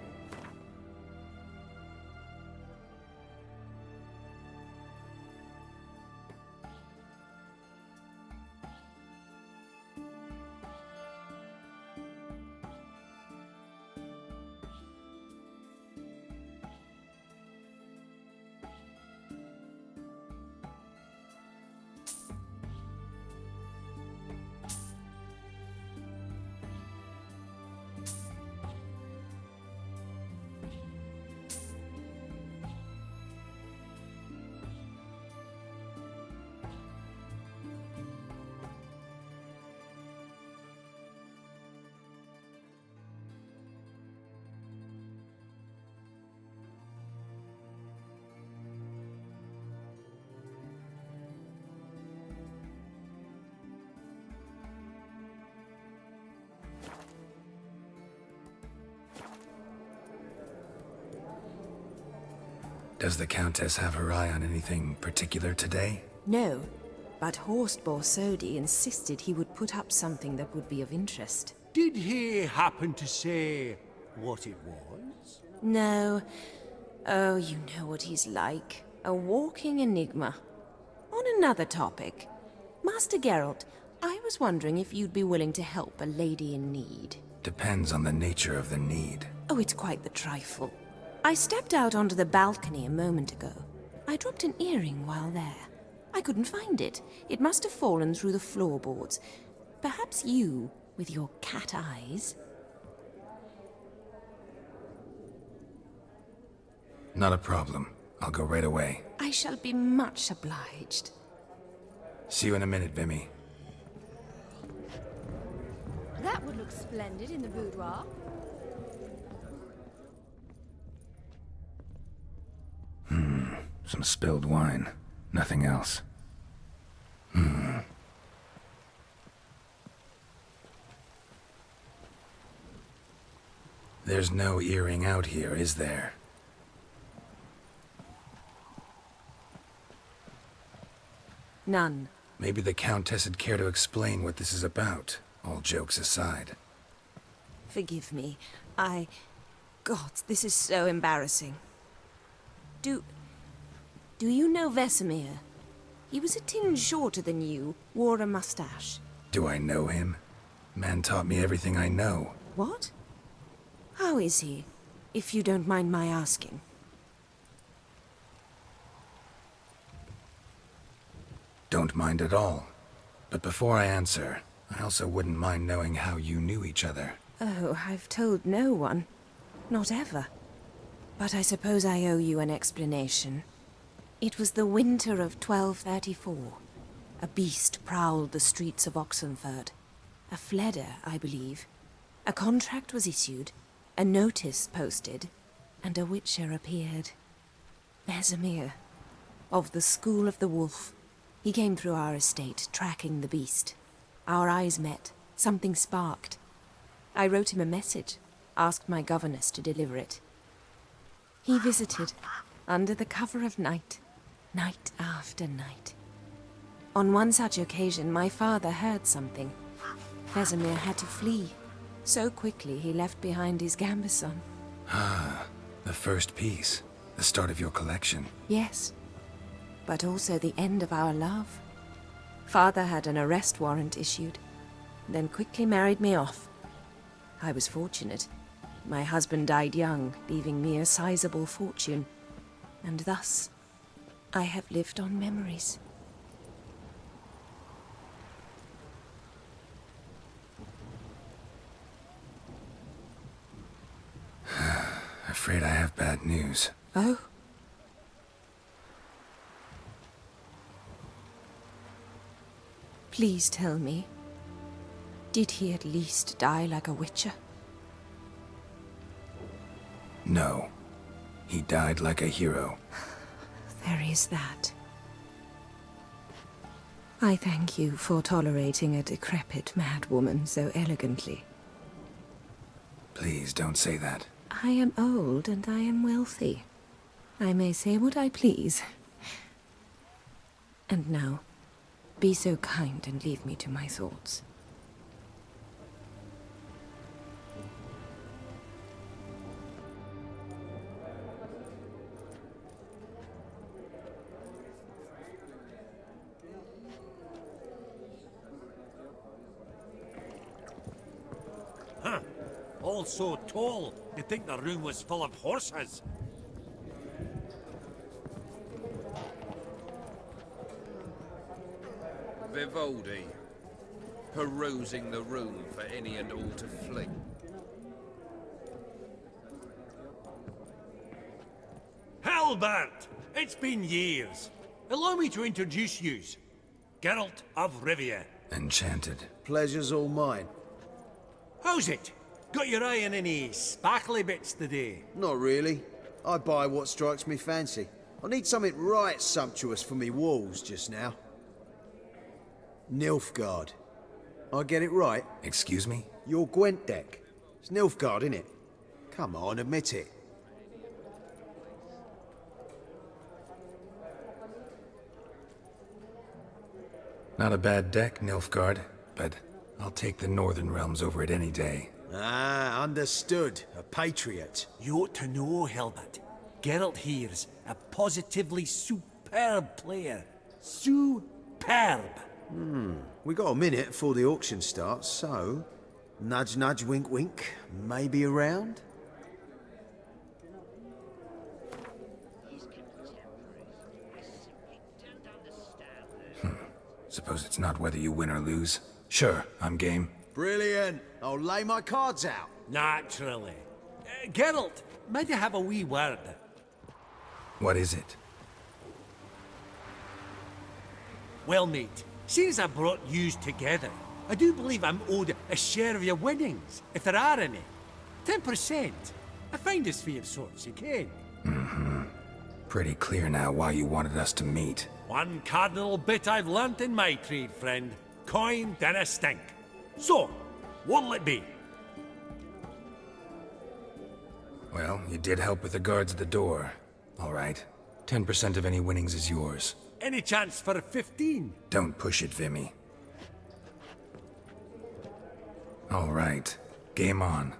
Does the Countess have her eye on anything particular today? No, but Horst Borsodi insisted he would put up something that would be of interest. Did he happen to say what it was? No. Oh, you know what he's like. A walking enigma. On another topic, Master Geralt, I was wondering if you'd be willing to help a lady in need. Depends on the nature of the need. Oh, it's quite the trifle. I stepped out onto the balcony a moment ago. I dropped an earring while there. I couldn't find it. It must have fallen through the floorboards. Perhaps you, with your cat eyes... Not a problem. I'll go right away. I shall be much obliged. See you in a minute, Vimy. That would look splendid in the boudoir. Some spilled wine. Nothing else. There's no earring out here, is there? None. Maybe the Countess would care to explain what this is about, all jokes aside. Forgive me. God, this is so embarrassing. Do you know Vesemir? He was a tinge shorter than you, wore a mustache. Do I know him? Man taught me everything I know. What? How is he, if you don't mind my asking? Don't mind at all. But before I answer, I also wouldn't mind knowing how you knew each other. Oh, I've told no one. Not ever. But I suppose I owe you an explanation. It was the winter of 1234. A beast prowled the streets of Oxenford. A fledder, I believe. A contract was issued, a notice posted, and a witcher appeared. Vesemir, of the School of the Wolf. He came through our estate, tracking the beast. Our eyes met. Something sparked. I wrote him a message, asked my governess to deliver it. He visited, under the cover of night, night after night. On one such occasion, my father heard something. Vesemir had to flee. So quickly he left behind his gambeson. Ah, the first piece. The start of your collection. Yes, but also the end of our love. Father had an arrest warrant issued, then quickly married me off. I was fortunate. My husband died young, leaving me a sizable fortune. And thus, I have lived on memories. Afraid I have bad news. Oh? Please tell me, did he at least die like a witcher? No. He died like a hero. There is that. I thank you for tolerating a decrepit madwoman so elegantly. Please don't say that. I am old and I am wealthy. I may say what I please. And now, be so kind and leave me to my thoughts. Huh. All so tall, you'd think the room was full of horses. Vivaldi, perusing the room for any and all to fling. Halbert! It's been years. Allow me to introduce yous. Geralt of Rivia. Enchanted. Pleasure's all mine. How's it? Got your eye on any sparkly bits today? Not really. I buy what strikes me fancy. I need something right sumptuous for me walls just now. Nilfgaard. I get it right? Excuse me? Your Gwent deck. It's Nilfgaard, innit? Come on, admit it. Not a bad deck, Nilfgaard, but I'll take the Northern Realms over it any day. Ah, understood. A patriot. You ought to know, Hilbert. Geralt here's a positively superb player. Superb! We got a minute before the auction starts, so... Nudge, nudge, wink, wink. Maybe around? These contemporaries, I simply don't understand Suppose it's not whether you win or lose. Sure, I'm game. Brilliant. I'll lay my cards out. Naturally. Geralt, might I have a wee word? What is it? Well, mate, seeing as I brought yous together, I do believe I'm owed a share of your winnings, if there are any. 10%. A finder's fee of sorts, you can. Mm-hmm. Pretty clear now why you wanted us to meet. One cardinal bit I've learnt in my trade, friend. Coin dinna stink. So, what'll it be? Well, you did help with the guards at the door. All right. 10% of any winnings is yours. Any chance for a 15? Don't push it, Vimy. All right. Game on.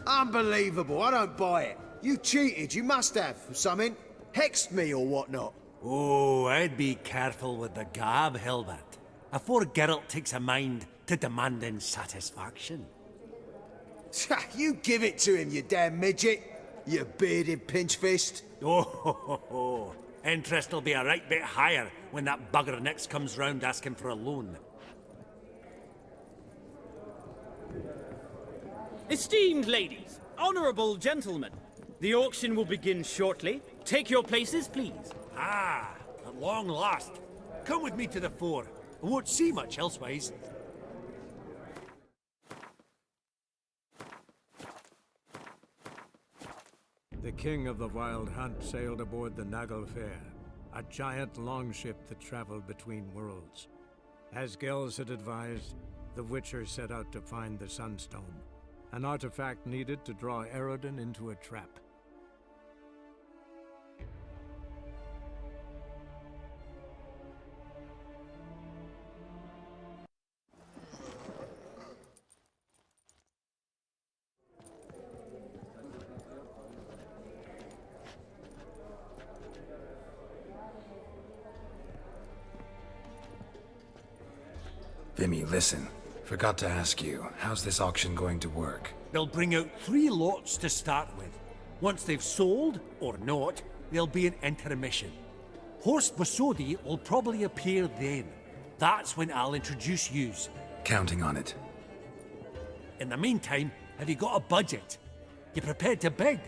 Unbelievable, I don't buy it. You cheated, you must have, or something. Hexed me or whatnot. Oh, I'd be careful with the gab, Hilbert, afore Geralt takes a mind to demanding satisfaction. You give it to him, you damn midget. You bearded pinchfist. Oh, interest will be a right bit higher when that bugger next comes round asking for a loan. Esteemed ladies, honourable gentlemen, the auction will begin shortly. Take your places, please. Ah, at long last. Come with me to the fore. I won't see much elsewise. The king of the Wild Hunt sailed aboard the Naglfar, a giant longship that traveled between worlds. As Gels had advised, the Witcher set out to find the Sunstone, an artifact needed to draw Eredin into a trap. Vimy, listen. Forgot to ask you, how's this auction going to work? They'll bring out 3 lots to start with. Once they've sold, or not, there'll be an intermission. Horst Bosodi will probably appear then. That's when I'll introduce yous. Counting on it. In the meantime, have you got a budget? You prepared to bid?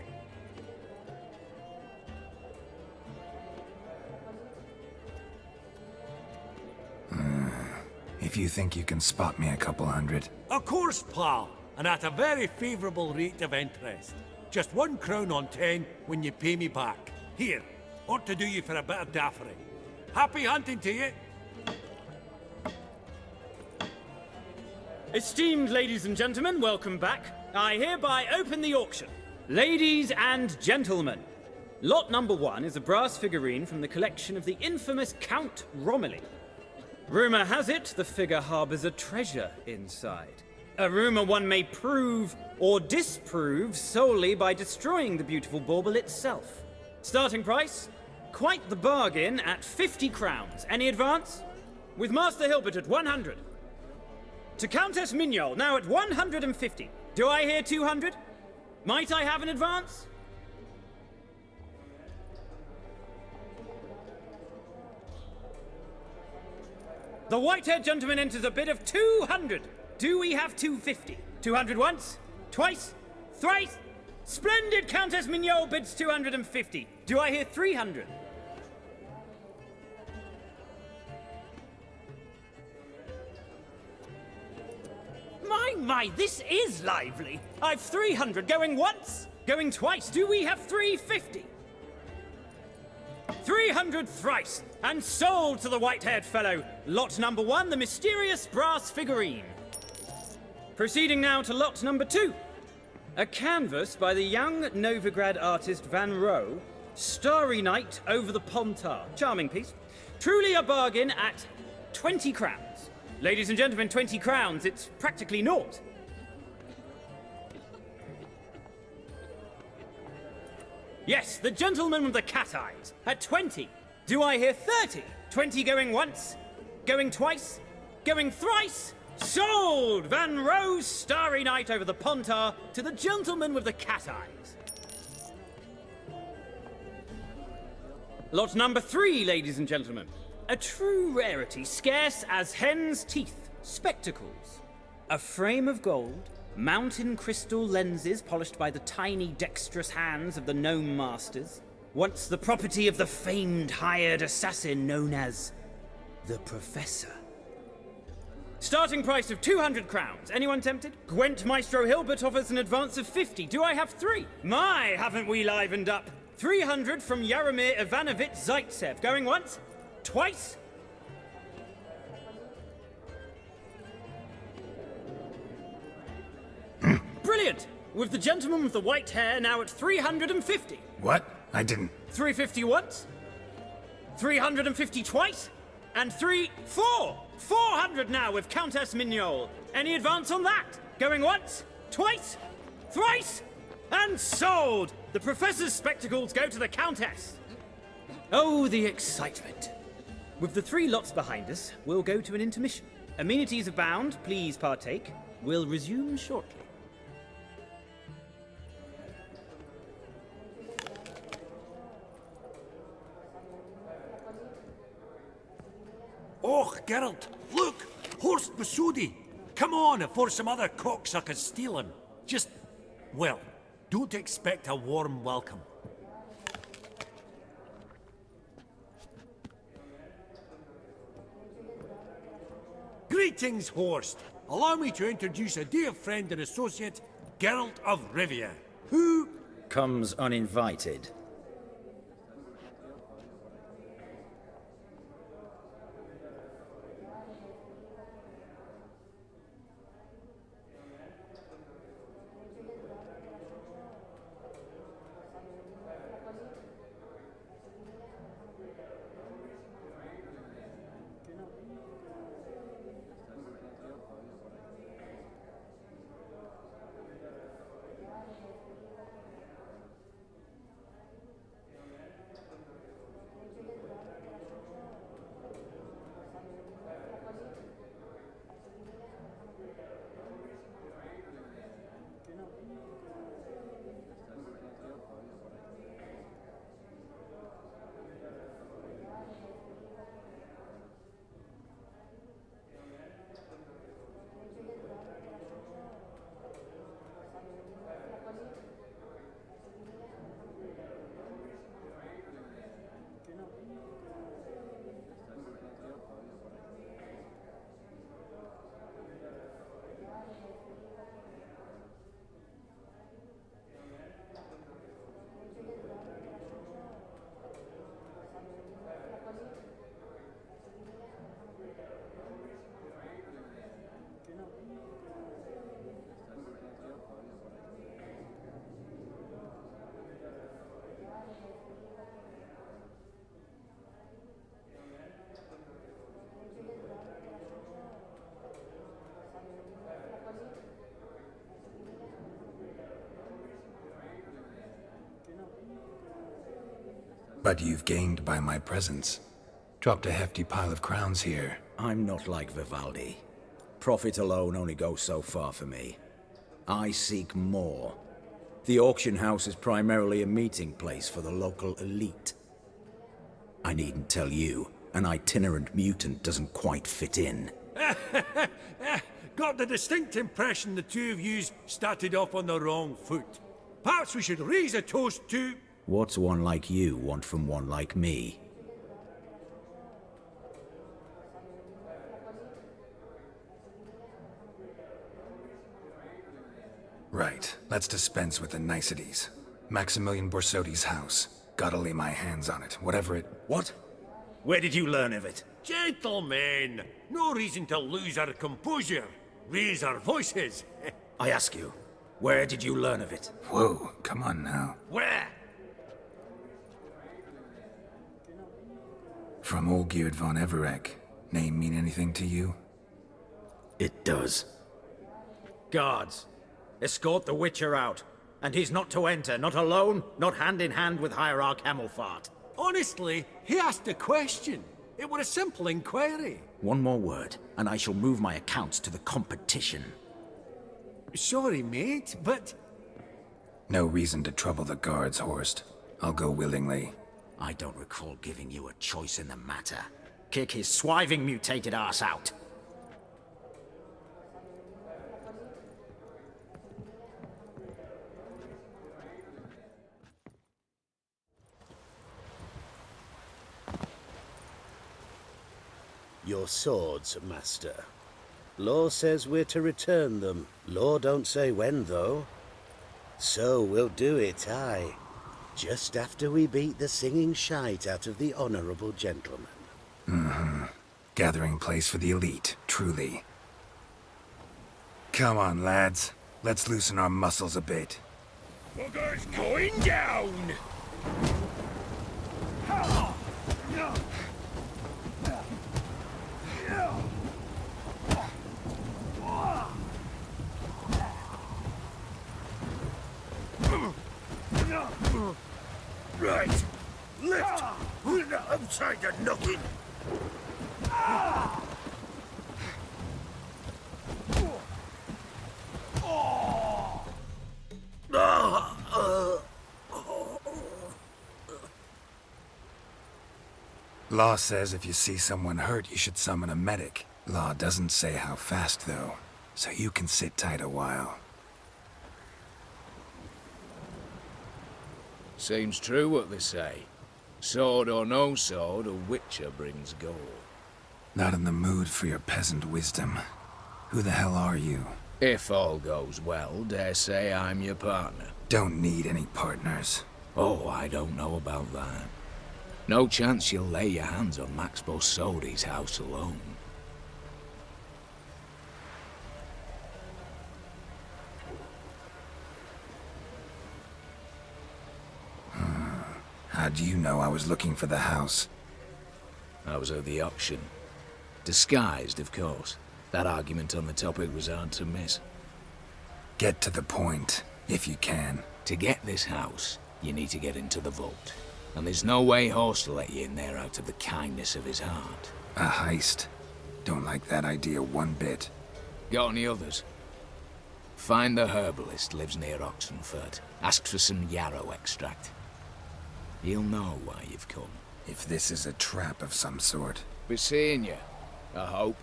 If you think you can spot me a couple hundred. Of course, pal, and at a very favourable rate of interest. Just 1 crown on 10 when you pay me back. Here, ought to do you for a bit of daffery. Happy hunting to you! Esteemed ladies and gentlemen, welcome back. I hereby open the auction. Ladies and gentlemen, lot number 1 is a brass figurine from the collection of the infamous Count Romilly. Rumour has it the figure harbours a treasure inside. A rumour one may prove or disprove solely by destroying the beautiful bauble itself. Starting price? Quite the bargain at 50 crowns. Any advance? With Master Hilbert at 100. To Countess Mignol, now at 150. Do I hear 200? Might I have an advance? The white-haired gentleman enters a bid of 200. Do we have 250? 200 once? Twice? Thrice? Splendid! Countess Mignol bids 250. Do I hear 300? My, this is lively. I've 300 going once, going twice. Do we have 350? 300 thrice, and sold to the white-haired fellow. Lot number 1, the mysterious brass figurine. Proceeding now to lot number 2. A canvas by the young Novigrad artist Van Rohe, Starry Night over the Pontar. Charming piece. Truly a bargain at 20 crowns. Ladies and gentlemen, 20 crowns, it's practically naught. Yes, the gentleman with the cat eyes, at 20. Do I hear 30? 20 going once, going twice, going thrice? Sold! Van Rohe's Starry Night over the Pontar to the gentleman with the cat eyes. Lot number 3, ladies and gentlemen. A true rarity, scarce as hen's teeth. Spectacles. A frame of gold, mountain crystal lenses polished by the tiny dexterous hands of the gnome masters. Once the property of the famed hired assassin known as the Professor. Starting price of 200 crowns. Anyone tempted? Gwent Maestro Hilbert offers an advance of 50. Do I have 3? My, haven't we livened up? 300 from Yaromir Ivanovich Zaitsev. Going once? Twice? Brilliant! With the gentleman with the white hair now at 350. What? I didn't. 350 once? 350 twice? And 400 now with Countess Mignol. Any advance on that? Going once? Twice? Thrice? And sold! The Professor's spectacles go to the Countess! Oh, the excitement. With the 3 lots behind us, we'll go to an intermission. Amenities abound, please partake. We'll resume shortly. Oh, Geralt, look! Horst Masudi! Come on before some other cocksuckers steal him. Just, well, don't expect a warm welcome. Greetings, Horst. Allow me to introduce a dear friend and associate, Geralt of Rivia, who comes uninvited. But you've gained by my presence. Dropped a hefty pile of crowns here. I'm not like Vivaldi. Profit alone only goes so far for me. I seek more. The auction house is primarily a meeting place for the local elite. I needn't tell you, an itinerant mutant doesn't quite fit in. Got the distinct impression the two of yous started off on the wrong foot. Perhaps we should raise a toast to... What's one like you want from one like me? Right, let's dispense with the niceties. Maximilian Borsodi's house. Gotta lay my hands on it, whatever it... What? Where did you learn of it? Gentlemen, no reason to lose our composure. Raise our voices. I ask you, where did you learn of it? Whoa, come on now. Where? From Olgierd von Everek. Name mean anything to you? It does. Guards, escort the Witcher out. And he's not to enter, not alone, not hand in hand with Hierarch Hamelfart. Honestly, he asked a question. It were a simple inquiry. One more word, and I shall move my accounts to the competition. Sorry, mate, but... No reason to trouble the guards, Horst. I'll go willingly. I don't recall giving you a choice in the matter. Kick his swiving mutated ass out. Your swords, Master. Law says we're to return them. Law don't say when, though. So we'll do it, aye. Just after we beat the singing shite out of the honourable gentleman. Mm-hmm. Gathering place for the elite, truly. Come on, lads. Let's loosen our muscles a bit. Bugger's going down! Right. Lift. We're not outside of nothing. Law says if you see someone hurt, you should summon a medic. Law doesn't say how fast, though, so you can sit tight a while. Seems true what they say. Sword or no sword, a witcher brings gore. Not in the mood for your peasant wisdom. Who the hell are you? If all goes well, dare say I'm your partner. Don't need any partners. Oh, I don't know about that. No chance you'll lay your hands on Max Bosodi's house alone. How do you know I was looking for the house? I was at the auction. Disguised, of course. That argument on the topic was hard to miss. Get to the point, if you can. To get this house, you need to get into the vault. And there's no way Horst will let you in there out of the kindness of his heart. A heist? Don't like that idea one bit. Got any others? Find the herbalist, lives near Oxenfurt. Ask for some yarrow extract. He'll know why you've come. If this is a trap of some sort. Be seeing you, I hope.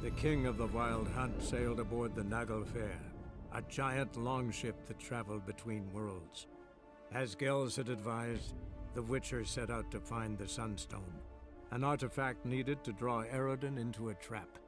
The king of the Wild Hunt sailed aboard the Naglfar, a giant longship that traveled between worlds. As Gels had advised, the Witcher set out to find the Sunstone, an artifact needed to draw Eredin into a trap.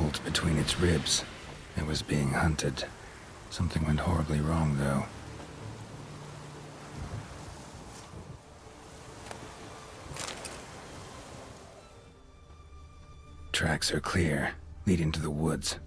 bolt between its ribs. It was being hunted. Something went horribly wrong, though. Tracks are clear, leading to the woods.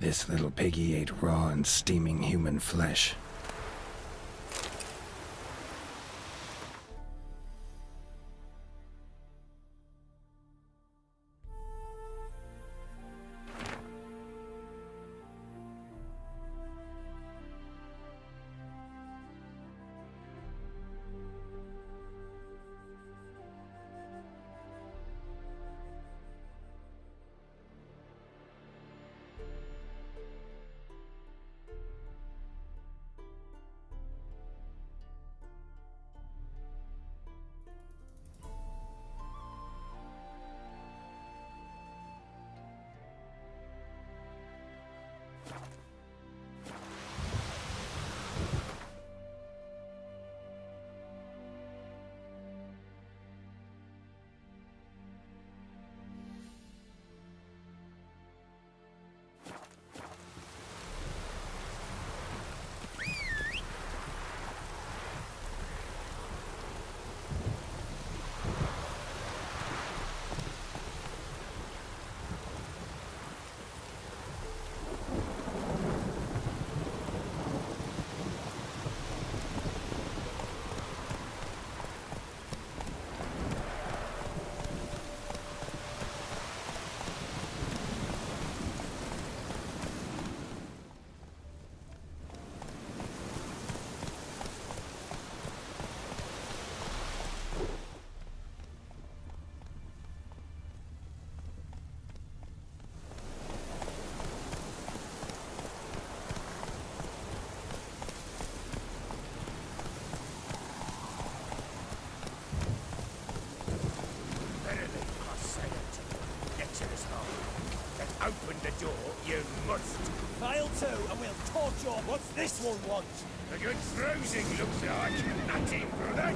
This little piggy ate raw and steaming human flesh. Open the door, you must. File 2, and we'll torch your... What's this one want? A good bruising, looks like. Nothing for that.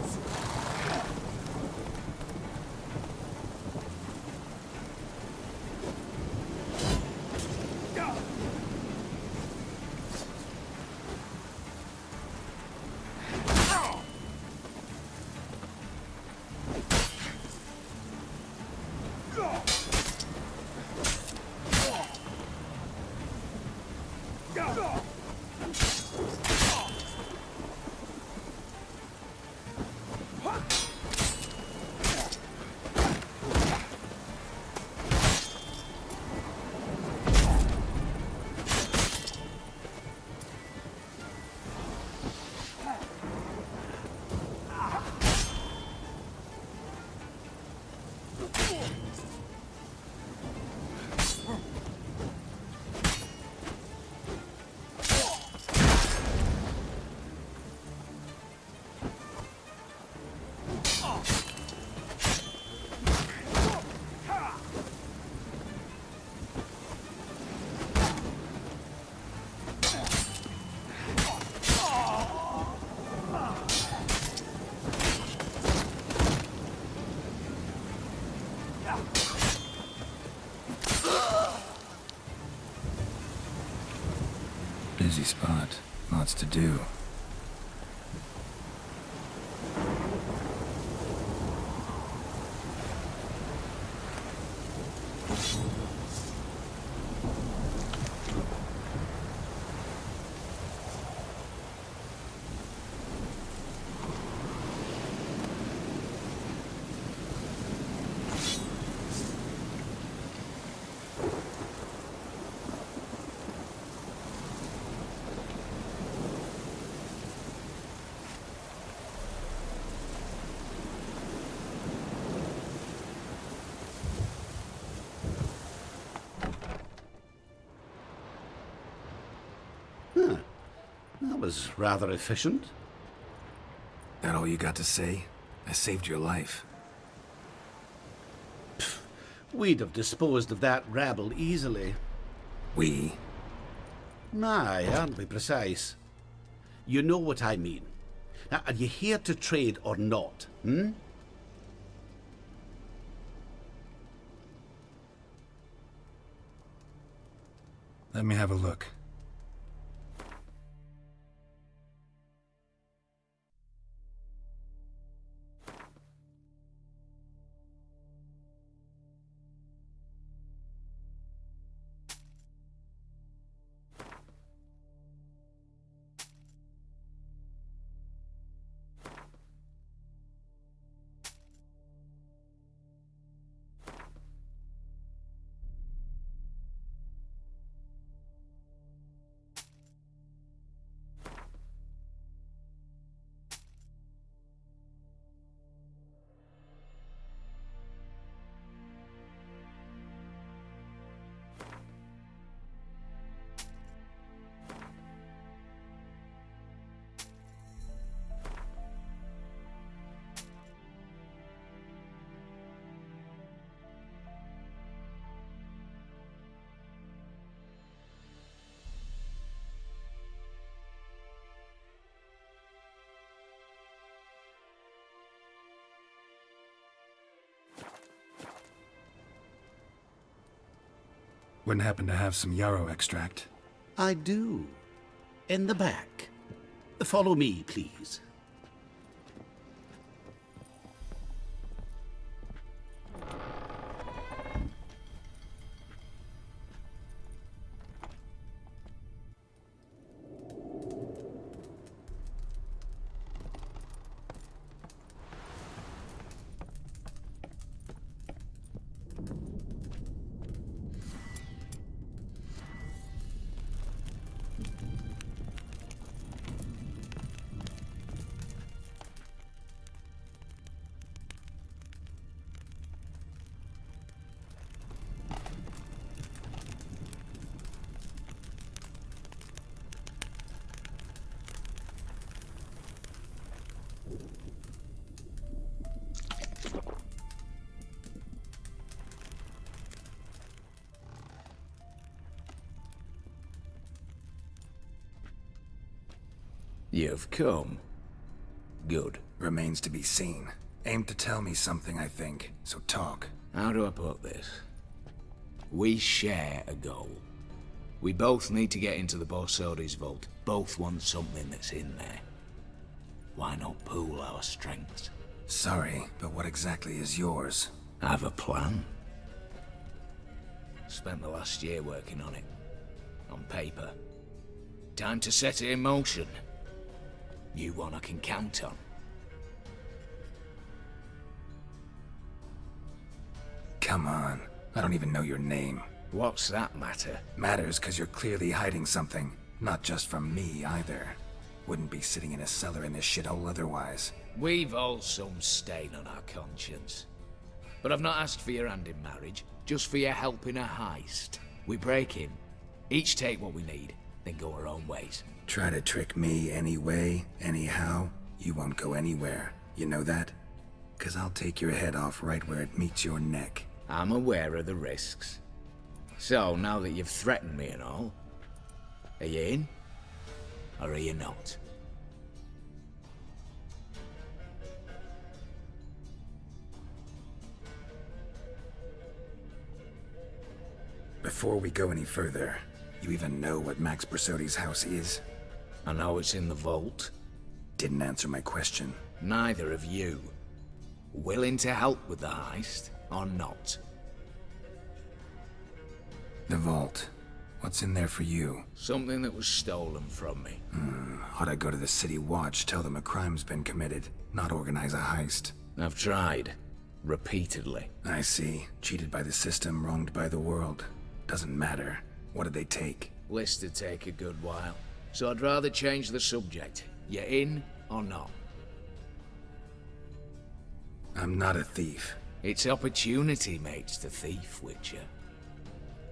Busy spot. Lots to do. Huh. That was rather efficient. That all you got to say? I saved your life. We'd have disposed of that rabble easily. We? Aye, aren't we precise? You know what I mean. Now, are you here to trade or not, hmm? Let me have a look. Wouldn't happen to have some yarrow extract? I do. In the back. Follow me, please. You've come. Good. Remains to be seen. Aim to tell me something, I think. So talk. How do I put this? We share a goal. We both need to get into the Borsodi's vault. Both want something that's in there. Why not pool our strengths? Sorry, but what exactly is yours? I have a plan. Spent the last year working on it. On paper. Time to set it in motion. You one I can count on. Come on. I don't even know your name. What's that matter? Matters because you're clearly hiding something. Not just from me, either. Wouldn't be sitting in a cellar in this shithole otherwise. We've all some stain on our conscience. But I've not asked for your hand in marriage, just for your help in a heist. We break in, each take what we need, then go our own ways. Try to trick me anyway, anyhow, you won't go anywhere. You know that? 'Cause I'll take your head off right where it meets your neck. I'm aware of the risks. So, now that you've threatened me and all, are you in? Or are you not? Before we go any further, You even know what Max Brasodi's house is? I know it's in the vault. Didn't answer my question. Neither of you. Willing to help with the heist, or not? The vault. What's in there for you? Something that was stolen from me. Ought I go to the City Watch, tell them a crime's been committed, not organize a heist? I've tried. Repeatedly. I see. Cheated by the system, wronged by the world. Doesn't matter. What did they take? List'd take a good while. So I'd rather change the subject. You in or not? I'm not a thief. It's opportunity makes the thief, Witcher.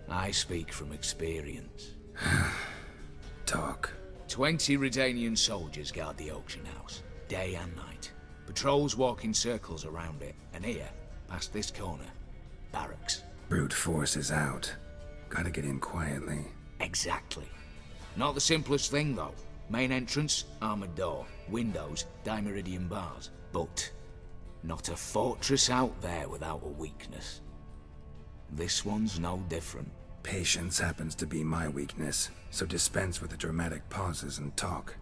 I speak from experience. Talk. 20 Redanian soldiers guard the auction house, day and night. Patrols walk in circles around it, and here, past this corner, barracks. Brute force is out. Gotta get in quietly. Exactly. Not the simplest thing, though. Main entrance, armored door. Windows, dimeridian bars. But not a fortress out there without a weakness. This one's no different. Patience happens to be my weakness, so dispense with the dramatic pauses and talk.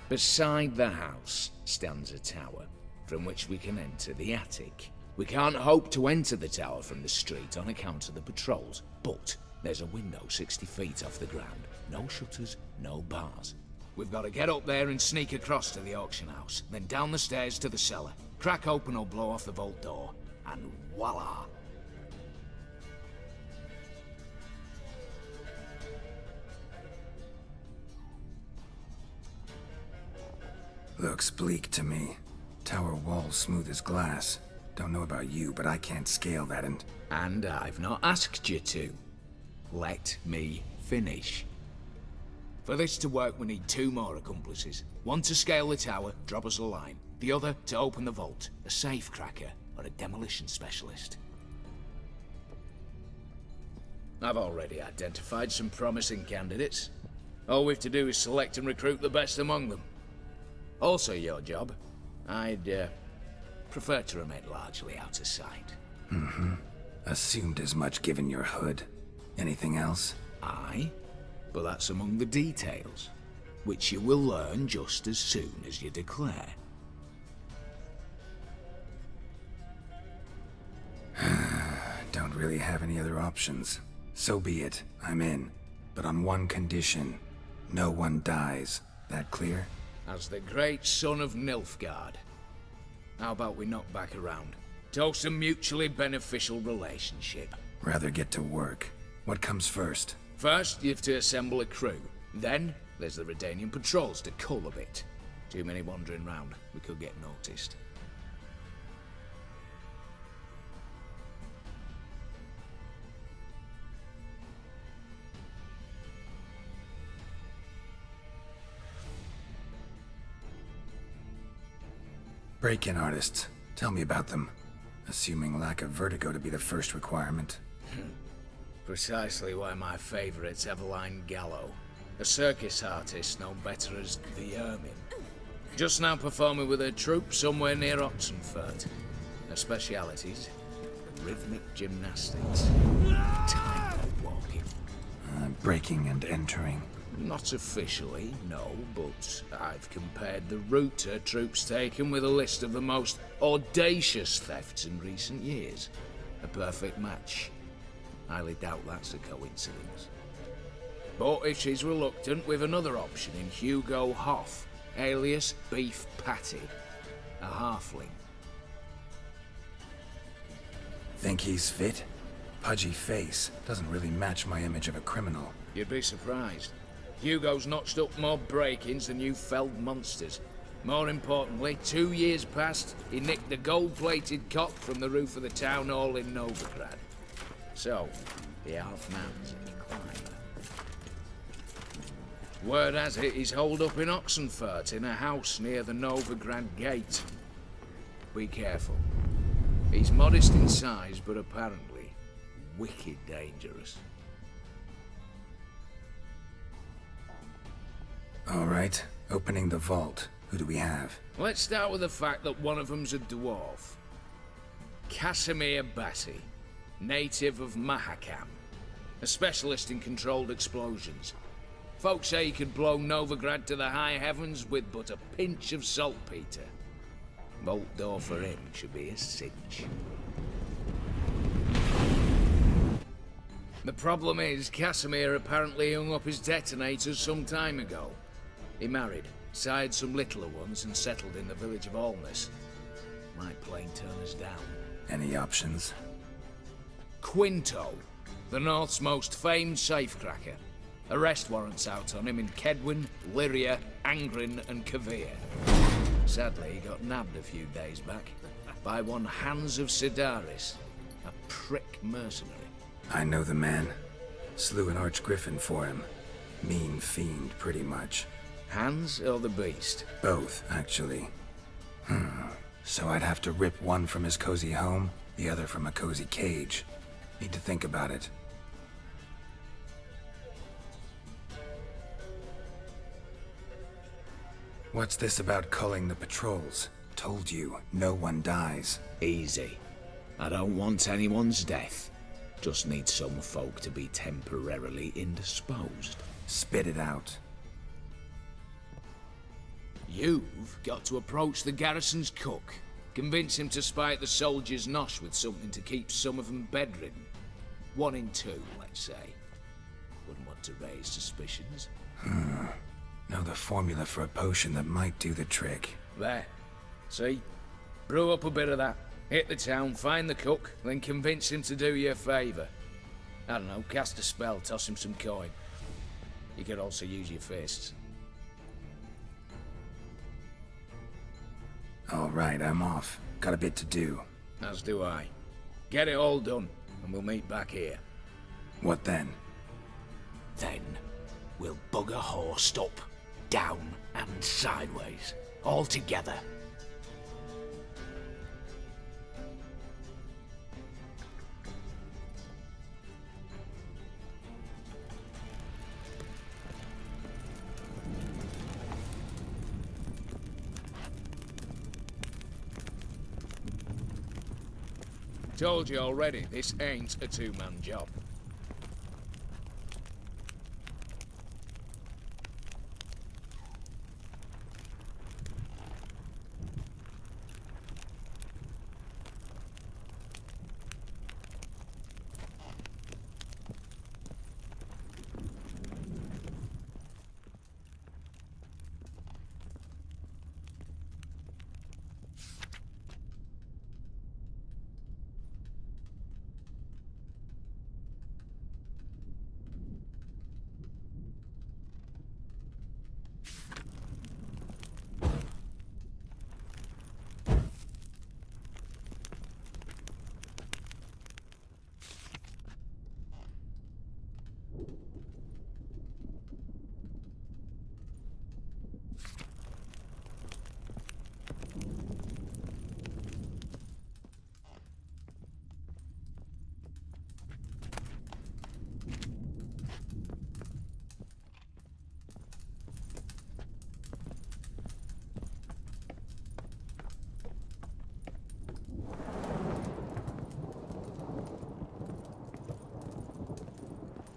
Beside the house stands a tower, from which we can enter the attic. We can't hope to enter the tower from the street on account of the patrols, but there's a window 60 feet off the ground. No shutters, no bars. We've got to get up there and sneak across to the auction house, then down the stairs to the cellar, crack open or blow off the vault door, and voila! Looks bleak to me. Tower walls smooth as glass. Don't know about you, but I can't scale that and... And I've not asked you to. Let me finish. For this to work, we need 2 more accomplices. One to scale the tower, drop us a line. The other to open the vault, a safe cracker or a demolition specialist. I've already identified some promising candidates. All we have to do is select and recruit the best among them. Also your job. I'd prefer to remain largely out of sight. Assumed as much given your hood. Anything else? Aye, but that's among the details, which you will learn just as soon as you declare. Don't really have any other options. So be it. I'm in. But on one condition. No one dies. That clear? As the great son of Nilfgaard. How about we knock back around? Toast a mutually beneficial relationship. Rather get to work. What comes first? First, you have to assemble a crew. Then, there's the Redanian patrols to cull a bit. Too many wandering round. We could get noticed. Break-in artists. Tell me about them. Assuming lack of vertigo to be the first requirement. Precisely why my favorite's Eveline Gallo. A circus artist known better as the Ermine. Just now performing with her troupe somewhere near Oxenfurt. Her specialities? Rhythmic gymnastics. Tightrope walking. Breaking and entering. Not officially, no, but I've compared the route her troops taken with a list of the most audacious thefts in recent years. A perfect match. Highly doubt that's a coincidence. But if she's reluctant, we've another option in Hugo Hoff, alias Beef Patty. A halfling. Think he's fit? Pudgy face. Doesn't really match my image of a criminal. You'd be surprised. Hugo's notched up more break-ins than you felled monsters. More importantly, 2 years past, he nicked a gold-plated cop from the roof of the town hall in Novigrad. So, the half-man's a climber. Word has it he's holed up in Oxenfurt in a house near the Novigrad gate. Be careful. He's modest in size, but apparently wicked dangerous. All right, opening the vault. Who do we have? Let's start with the fact that one of them's a dwarf. Casimir Bassi, native of Mahakam. a specialist in controlled explosions. Folks say he could blow Novigrad to the high heavens with but a pinch of saltpeter. Bolt door for him should be a cinch. The problem is, Casimir apparently hung up his detonators some time ago. He married, sired some littler ones, and settled in the village of Alness. Might plain turn us down. Any options? Quinto, the North's most famed safecracker. Arrest warrants out on him in Kedwin, Lyria, Angrin, and Kavir. Sadly, he got nabbed a few days back by one Hans of Sidaris, a prick mercenary. I know the man. Slew an archgriffin for him. Mean fiend, pretty much. Hans or the beast? Both, actually. So I'd have to rip one from his cozy home, the other from a cozy cage. Need to think about it. What's this about culling the patrols? Told you, no one dies. Easy. I don't want anyone's death. Just need some folk to be temporarily indisposed. Spit it out. You've got to approach the garrison's cook. Convince him to spike the soldiers' nosh with something to keep some of them bedridden. 1 in 2, let's say. Wouldn't want to raise suspicions. Know the formula for a potion that might do the trick. There. See? Brew up a bit of that. Hit the town, find the cook, then convince him to do you a favour. I don't know, cast a spell, toss him some coin. You could also use your fists. All right, I'm off. Got a bit to do. As do I. Get it all done, and we'll meet back here. What then? Then, we'll bugger horsed up, down, and sideways. All together. Told you already, this ain't a two-man job.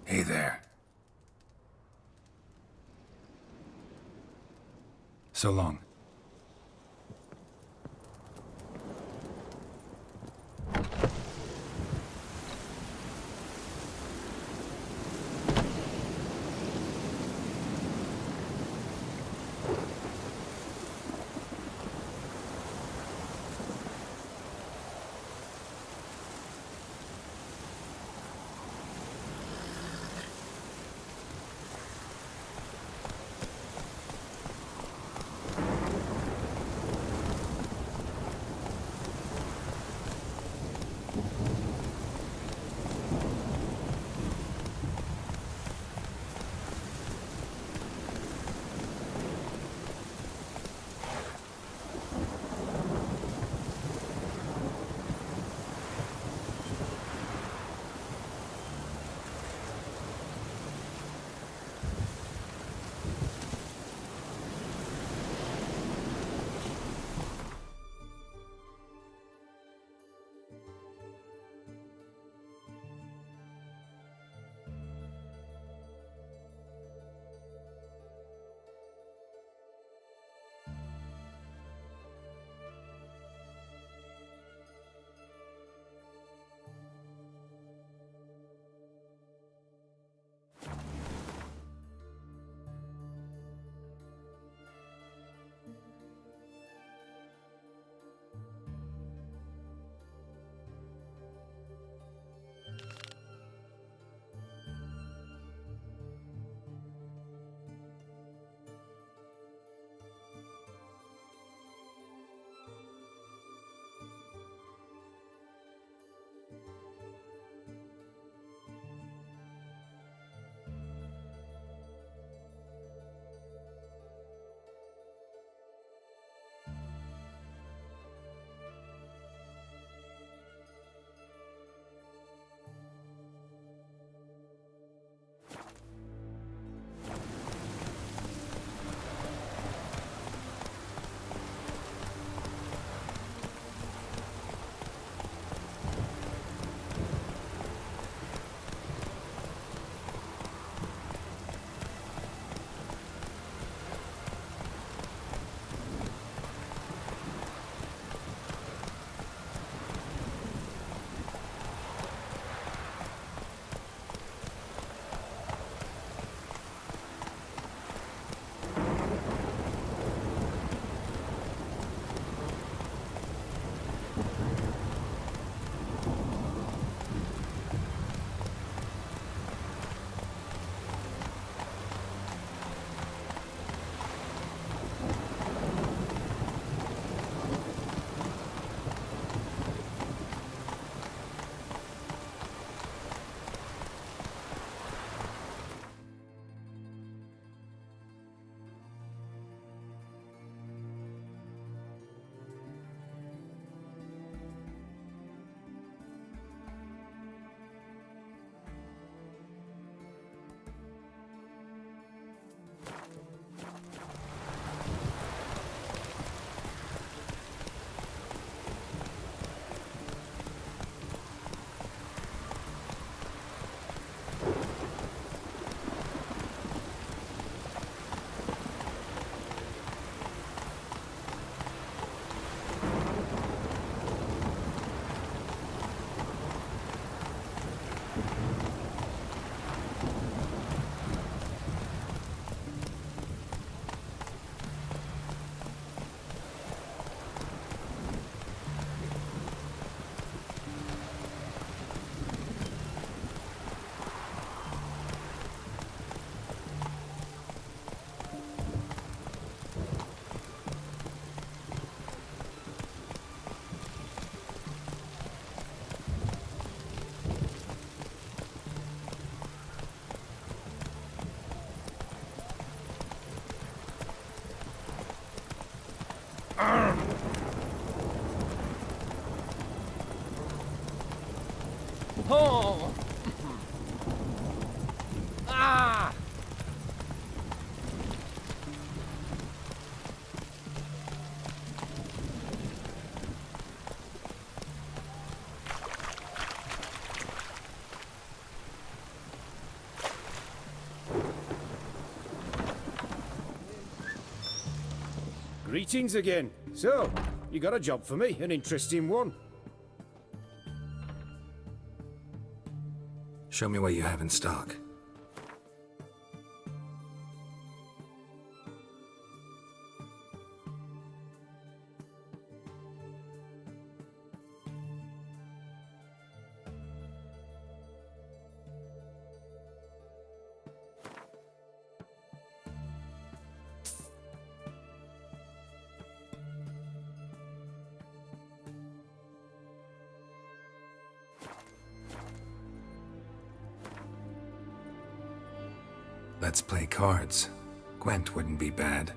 Hey there. So long. Oh! Ah! Greetings again. So, you got a job for me, an interesting one. Show me what you have in stock. Let's play cards. Gwent wouldn't be bad.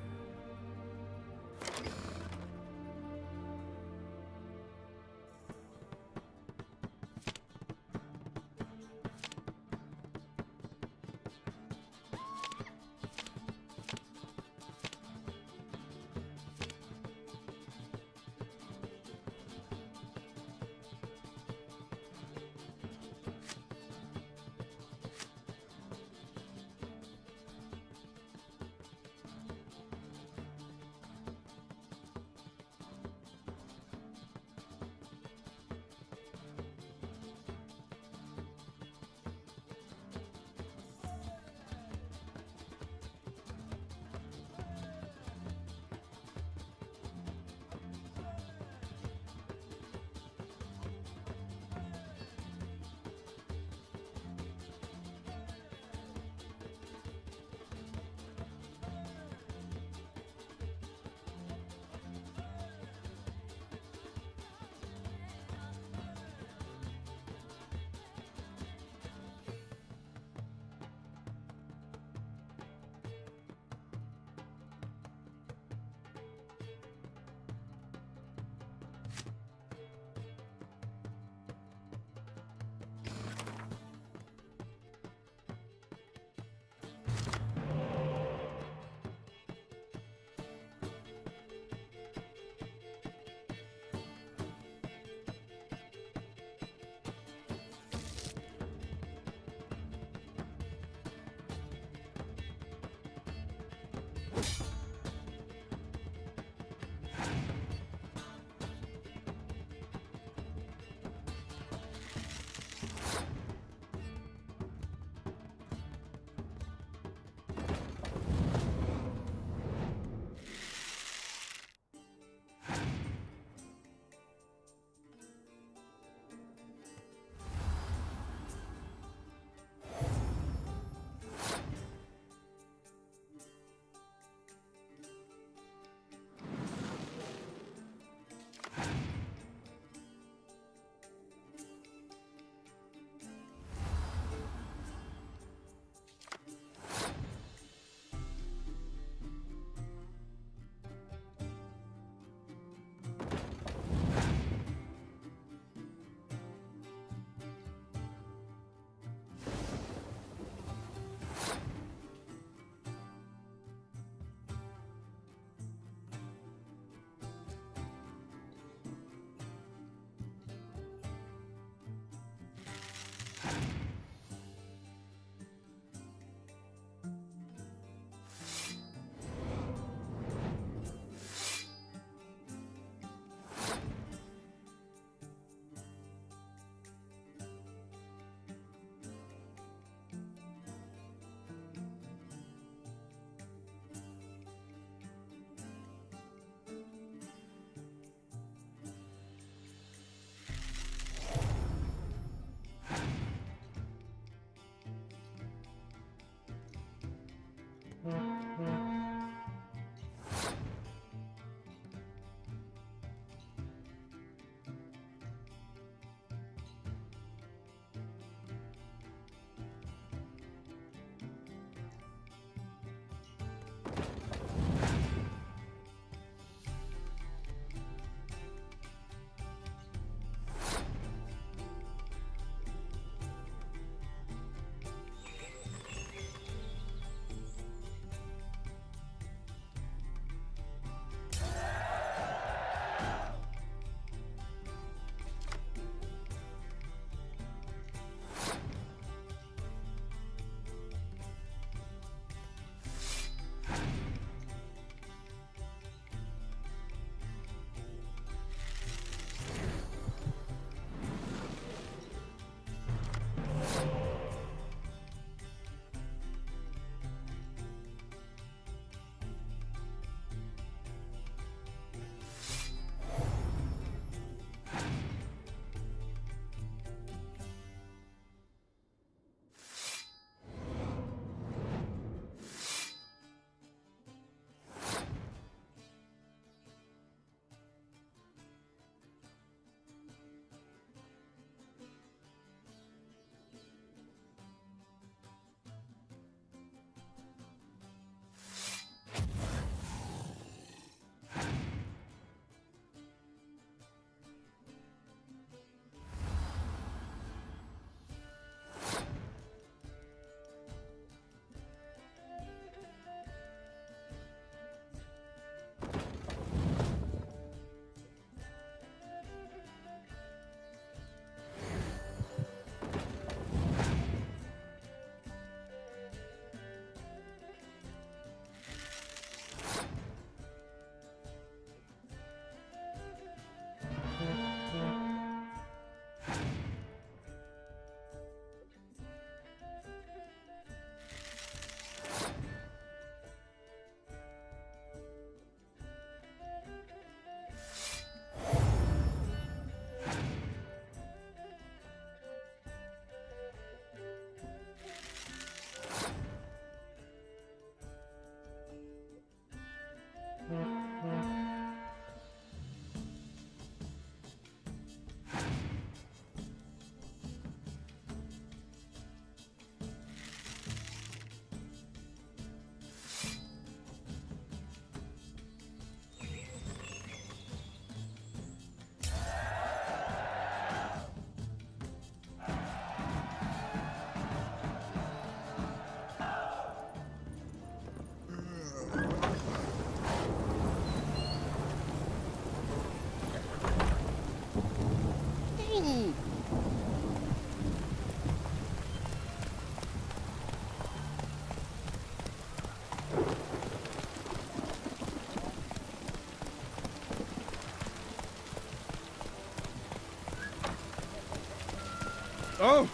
Oh!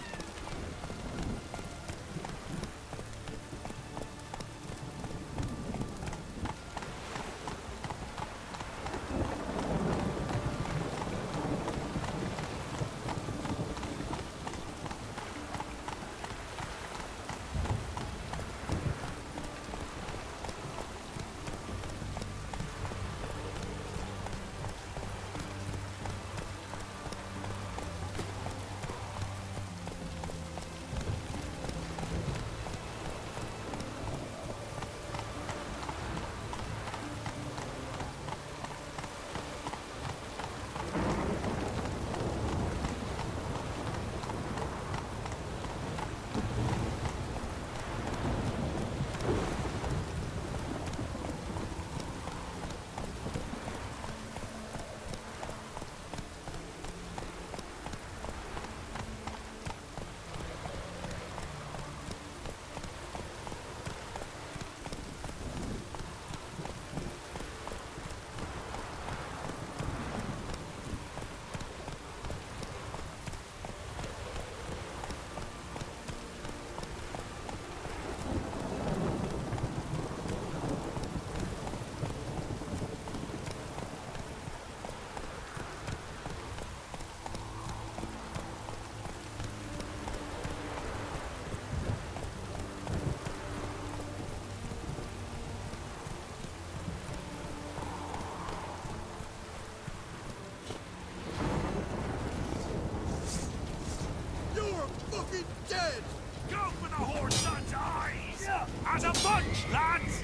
Fucking dead! Go for the horse son's eyes! As a bunch, lads!